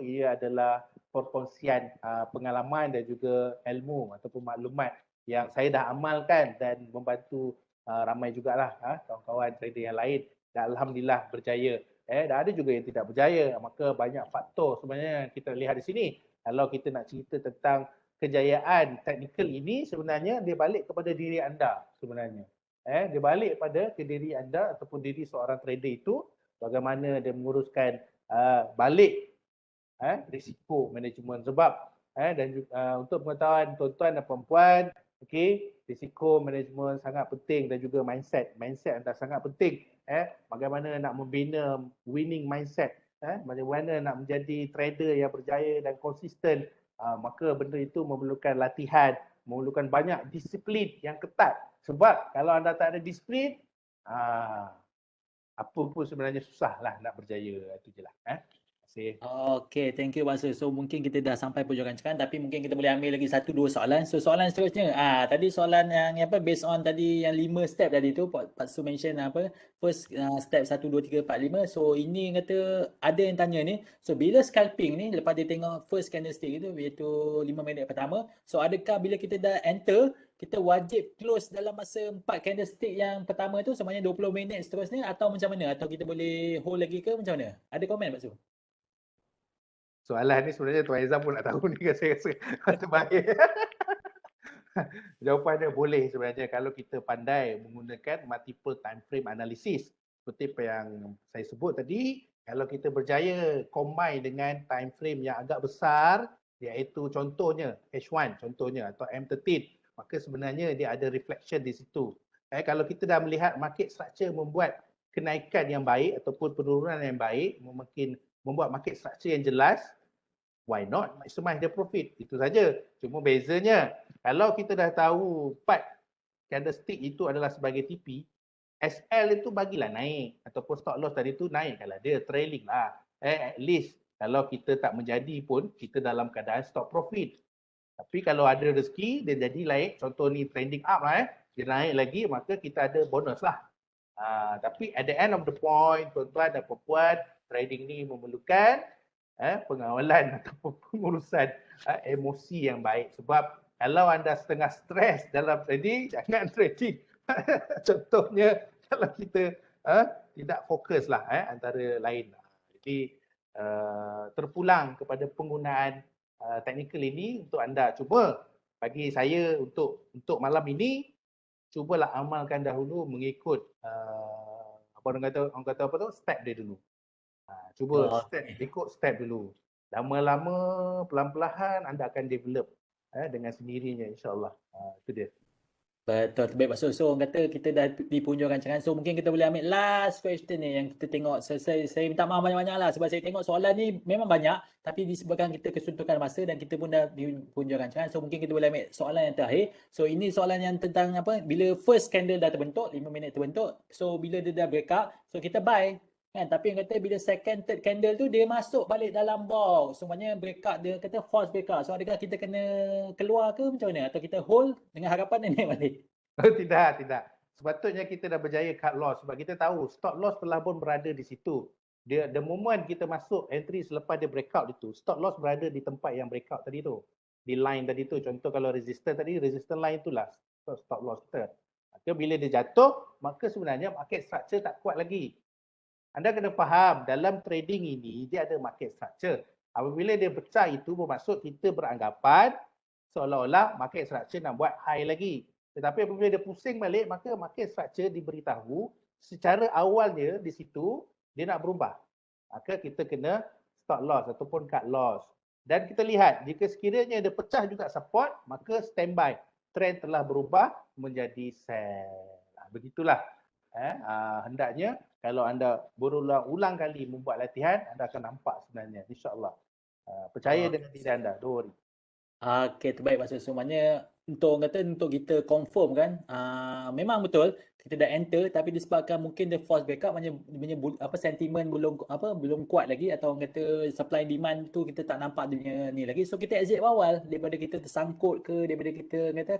ia adalah perkongsian pengalaman dan juga ilmu ataupun maklumat yang saya dah amalkan dan membantu ramai jugalah kawan-kawan trader yang lain, dan alhamdulillah berjaya. Dan ada juga yang tidak berjaya. Maka banyak faktor sebenarnya kita lihat di sini. Kalau kita nak cerita tentang kejayaan teknikal ini, sebenarnya dia balik kepada diri anda sebenarnya. Dia balik pada ke diri anda ataupun diri seorang trader itu, bagaimana dia menguruskan balik risiko manajemen. Sebab dan untuk pengetahuan tuan-tuan dan puan-puan, Okey, risiko management sangat penting dan juga mindset. Mindset anda sangat penting. Bagaimana nak membina winning mindset, bagaimana nak menjadi trader yang berjaya dan konsisten. Maka benda itu memerlukan latihan, memerlukan banyak disiplin yang ketat. Sebab kalau anda tak ada disiplin, apa pun sebenarnya susahlah nak berjaya. Itu je lah. Terima kasih. Okay, thank you Pak Su. So mungkin kita dah sampai penghujung rancangan, tapi mungkin kita boleh ambil lagi 1-2 soalan. So soalan seterusnya, tadi soalan yang apa based on tadi yang 5 step tadi tu Pak Su mention apa first step 1 2 3 4 5. So ini kata ada yang tanya ni. So bila scalping ni lepas dia tengok first candlestick itu iaitu 5 minit pertama, so adakah bila kita dah enter kita wajib close dalam masa 4 candlestick yang pertama tu semuanya 20 minit seterusnya atau macam mana, atau kita boleh hold lagi ke macam mana? Ada komen Pak Su? Soalan ni sebenarnya Tuan Aizam pun nak tahu ni, saya rasa terbaik. Jawapannya boleh sebenarnya kalau kita pandai menggunakan multiple time frame analysis. Seperti apa yang saya sebut tadi, kalau kita berjaya combine dengan time frame yang agak besar, iaitu contohnya H1 contohnya atau M13, maka sebenarnya dia ada reflection di situ. Kalau kita dah melihat market structure membuat kenaikan yang baik ataupun penurunan yang baik, mungkin membuat market structure yang jelas, why not maximize the profit? Itu saja. Cuma bezanya, kalau kita dah tahu part candlestick itu adalah sebagai TP, SL itu bagilah naik ataupun stop loss tadi tu naik kalau dia trailing lah. At least kalau kita tak menjadi pun kita dalam keadaan stop profit. Tapi kalau ada rezeki dia jadi naik, contoh ni trending up lah dia naik lagi, maka kita ada bonus lah. Tapi at the end of the point, tuan-tuan dan puan-puan, trading ni memerlukan pengawalan ataupun pengurusan emosi yang baik. Sebab kalau anda setengah stres dalam trading, jangan trading. Contohnya kalau kita tidak fokus lah antara lain. Jadi terpulang kepada penggunaan teknikal ini untuk anda. Cuma bagi saya untuk malam ini, cubalah amalkan dahulu mengikut orang kata apa tu, step dia dulu. Cuba ikut step dulu. Lama-lama, pelan-pelan anda akan develop dengan sendirinya, insyaAllah. Itu dia. Betul, terbaik Pak Su. So orang kata kita dah di penghujung rancangan. So mungkin kita boleh ambil last question ni yang kita tengok. Saya minta maaf banyak-banyak lah sebab saya tengok soalan ni memang banyak, tapi disebabkan kita kesuntukan masa dan kita pun dah di penghujung rancangan. So mungkin kita boleh ambil soalan yang terakhir. So ini soalan yang tentang apa, bila first candle dah terbentuk, 5 minit terbentuk. So bila dia dah break up, so kita buy. Kan, tapi yang kata bila second third candle tu dia masuk balik dalam box, semuanya breakout, dia kata false breakout. So adakah kita kena keluar ke macam mana, atau kita hold dengan harapan dia naik balik? Tidak. Sepatutnya kita dah berjaya cut loss sebab kita tahu stop loss telah pun berada di situ. Dia the moment kita masuk entry selepas dia breakout itu, stop loss berada di tempat yang breakout tadi tu. Di line tadi tu. Contoh kalau resistance tadi, resistance line itulah stop loss kita. Maka bila dia jatuh, maka sebenarnya market structure tak kuat lagi. Anda kena faham, dalam trading ini dia ada market structure. Apabila dia pecah itu bermaksud kita beranggapan seolah-olah market structure nak buat high lagi. Tetapi apabila dia pusing balik, maka market structure diberitahu secara awalnya di situ dia nak berubah. Maka kita kena stop loss ataupun cut loss. Dan kita lihat, jika sekiranya dia pecah juga support, maka standby. Trend telah berubah menjadi sell. Begitulah. Hendaknya kalau anda berulang-ulang kali membuat latihan, anda akan nampak sebenarnya, insyaAllah. Percaya dengan diri anda, don't worry. Okey, terbaik Pak Su. So maknanya untuk orang kata untuk kita confirm kan, memang betul kita dah enter, tapi disebabkan mungkin the false breakup, maknanya apa sentimen belum kuat lagi, atau orang kata supply demand tu kita tak nampak dia ni lagi. So kita exit awal daripada kita tersangkut ke, daripada kita kata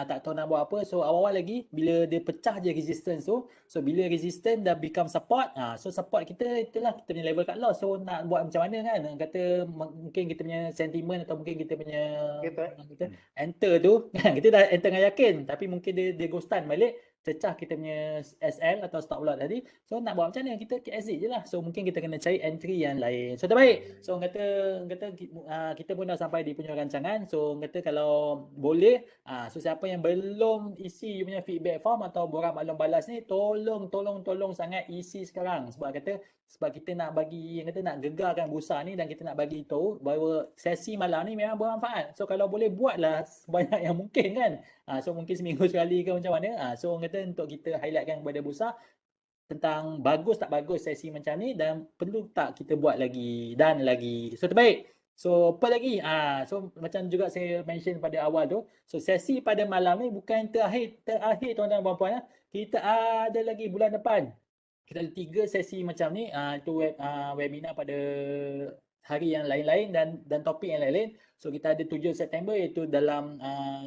tak tahu nak buat apa. So awal-awal lagi bila dia pecah je resistance tu, so bila resistance dah become support, so support kita itulah kita punya level cut loss. So nak buat macam mana kan? Orang kata mungkin kita punya sentimen atau mungkin kita punya kita enter tu kita dah enter dengan yakin, tapi mungkin dia go stun balik, cecah kita punya SL atau stop loss tadi. So nak buat macam mana, kita exit je lah. So mungkin kita kena cari entry yang lain. So terbaik. So orang kata kita pun dah sampai di penghujung rancangan. So orang kata kalau boleh, so siapa yang belum isi you punya feedback form atau borang maklum balas ni, tolong sangat isi sekarang. Sebab kita nak bagi, yang kata nak gegarkan bursa ni, dan kita nak bagi tahu bahawa sesi malam ni memang bermanfaat. So kalau boleh buatlah sebanyak yang mungkin kan. So mungkin seminggu sekali ke macam mana. So orang kata untuk kita highlightkan kepada bursa tentang bagus tak bagus sesi macam ni dan perlu tak kita buat lagi dan lagi. So terbaik. So apa lagi? So macam juga saya mention pada awal tu. So sesi pada malam ni bukan terakhir tuan-tuan dan puan-puan. Kita ada lagi bulan depan. Kita ada 3 sesi macam ni. Itu webinar pada hari yang lain-lain dan topik yang lain-lain. So kita ada 7 September iaitu dalam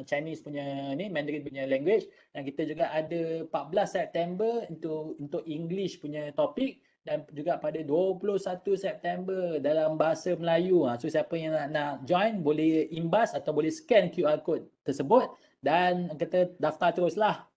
Chinese punya ni, Mandarin punya language, dan kita juga ada 14 September untuk English punya topik, dan juga pada 21 September dalam bahasa Melayu. So siapa yang nak join boleh imbas atau boleh scan QR code tersebut dan kita daftar teruslah.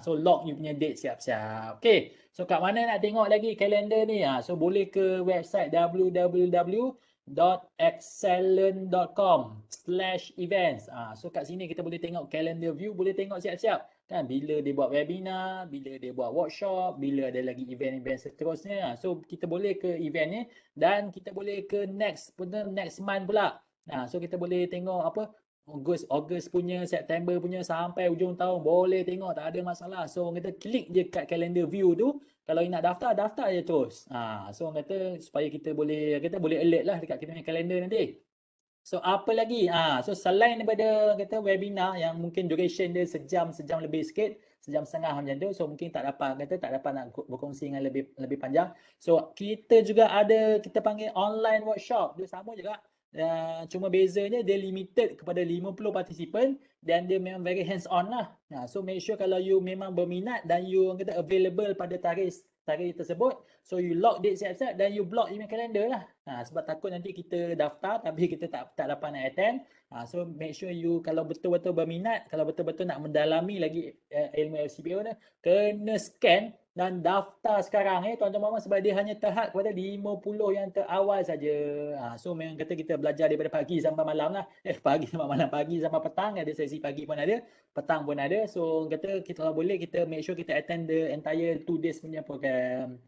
So lock you punya date siap-siap. Okay. So kat mana nak tengok lagi kalender ni? So boleh ke website www.excellent.com/events. So kat sini kita boleh tengok calendar view, boleh tengok siap-siap kan bila dia buat webinar, bila dia buat workshop, bila ada lagi event-event seterusnya. So kita boleh ke event ni dan kita boleh ke next month pula. So kita boleh tengok apa Ogos punya, September punya sampai ujung tahun boleh tengok, tak ada masalah. So orang kata klik je kat calendar view tu. Kalau nak daftar je terus. So orang kata supaya kita boleh alert lah dekat kita punya kalender nanti. So apa lagi? So selain daripada kata webinar yang mungkin duration dia sejam lebih sikit, sejam setengah macam tu. So mungkin tak dapat nak berkongsi dengan lebih panjang. So kita juga ada, kita panggil online workshop. Dia sama juga. Cuma bezanya dia limited kepada 50 participant dan dia memang very hands on lah. So make sure kalau you memang berminat dan you kata available pada tarikh tersebut, so you lock date siap-siap dan you block email calendar lah. Sebab takut nanti kita daftar tapi kita tak dapat nak attend. So make sure you kalau betul-betul berminat, kalau betul-betul nak mendalami lagi ilmu FCPO ni, kena scan dan daftar sekarang tuan-tuan puan, sebab dia hanya terhad kepada 50 yang terawal saja. So memang kata kita belajar daripada pagi sampai malam lah. Pagi sampai malam, pagi sampai petang, ada sesi pagi pun ada, petang pun ada. So kata kita kalau boleh kita make sure kita attend the entire 2 days punya program.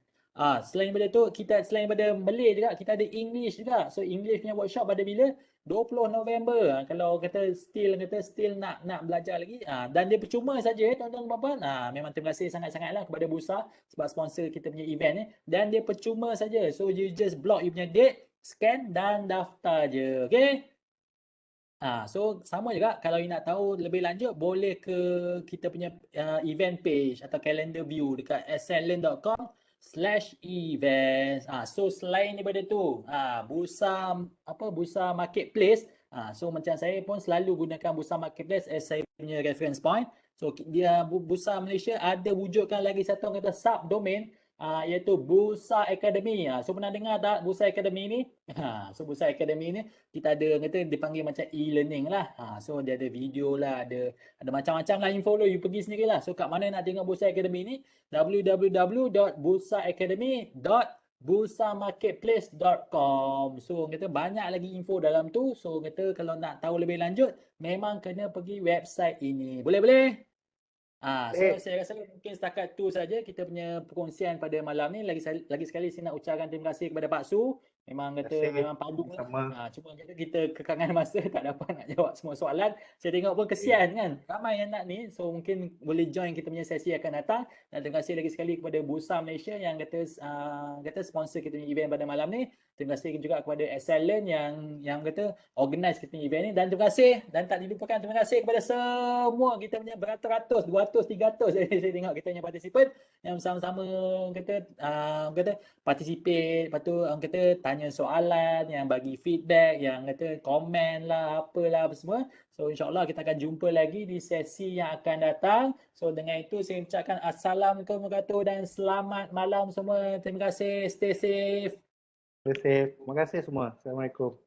Selain daripada tu, selain daripada Malay juga, kita ada English juga. So English punya workshop pada bila? 20 November. Kalau kata still nak belajar lagi, dan dia percuma saja tuan-tuan dan puan-puan. Memang terima kasih sangat-sangatlah kepada Bursa sebab sponsor kita punya event ni, dan dia percuma saja. So you just block you punya date, scan dan daftar je. Okay? So sama juga kalau you nak tahu lebih lanjut, boleh ke kita punya event page atau calendar view dekat excellent.com/events. So selain daripada tu, Bursa Marketplace. So macam saya pun selalu gunakan Bursa Marketplace as saya punya reference point. So dia Bursa Malaysia ada wujudkan lagi satu kata subdomain, iaitu Bursa Academy. So pernah dengar tak Bursa Academy ni? So Bursa Academy ni kita ada kata dipanggil macam e-learning lah. So dia ada video lah, ada macam-macam lah info lu, you pergi sendiri lah. So kat mana nak tengok Bursa Academy ni? www.bursaacademy.bursamarketplace.com. So kata banyak lagi info dalam tu. So kata kalau nak tahu lebih lanjut, memang kena pergi website ini. Boleh? So saya rasa mungkin setakat tu saja kita punya perkongsian pada malam ni. Lagi sekali saya nak ucapkan terima kasih kepada Pak Su. Memang kata memang padu lah. Cuma kita kekangan masa tak dapat nak jawab semua soalan. Saya tengok pun kesian kan. Ramai yang nak ni. So mungkin boleh join kita punya sesi akan datang. Dan terima kasih lagi sekali kepada Bursa Malaysia yang kata sponsor kita punya event pada malam ni. Terima kasih juga kepada Excellent yang kata organize kita punya event ni. Dan terima kasih, dan tak dilupakan terima kasih kepada semua kita punya beratus-ratus, 200, 300 saya tengok kita punya participant yang sama-sama kata participate, lepas tu orang kata tanya soalan, yang bagi feedback, yang kata komen lah, apalah apa semua. So insyaAllah kita akan jumpa lagi di sesi yang akan datang. So dengan itu saya ucapkan Assalamualaikum warahmatullahi wabarakatuh dan selamat malam semua. Terima kasih, stay safe. Terima kasih semua. Assalamualaikum.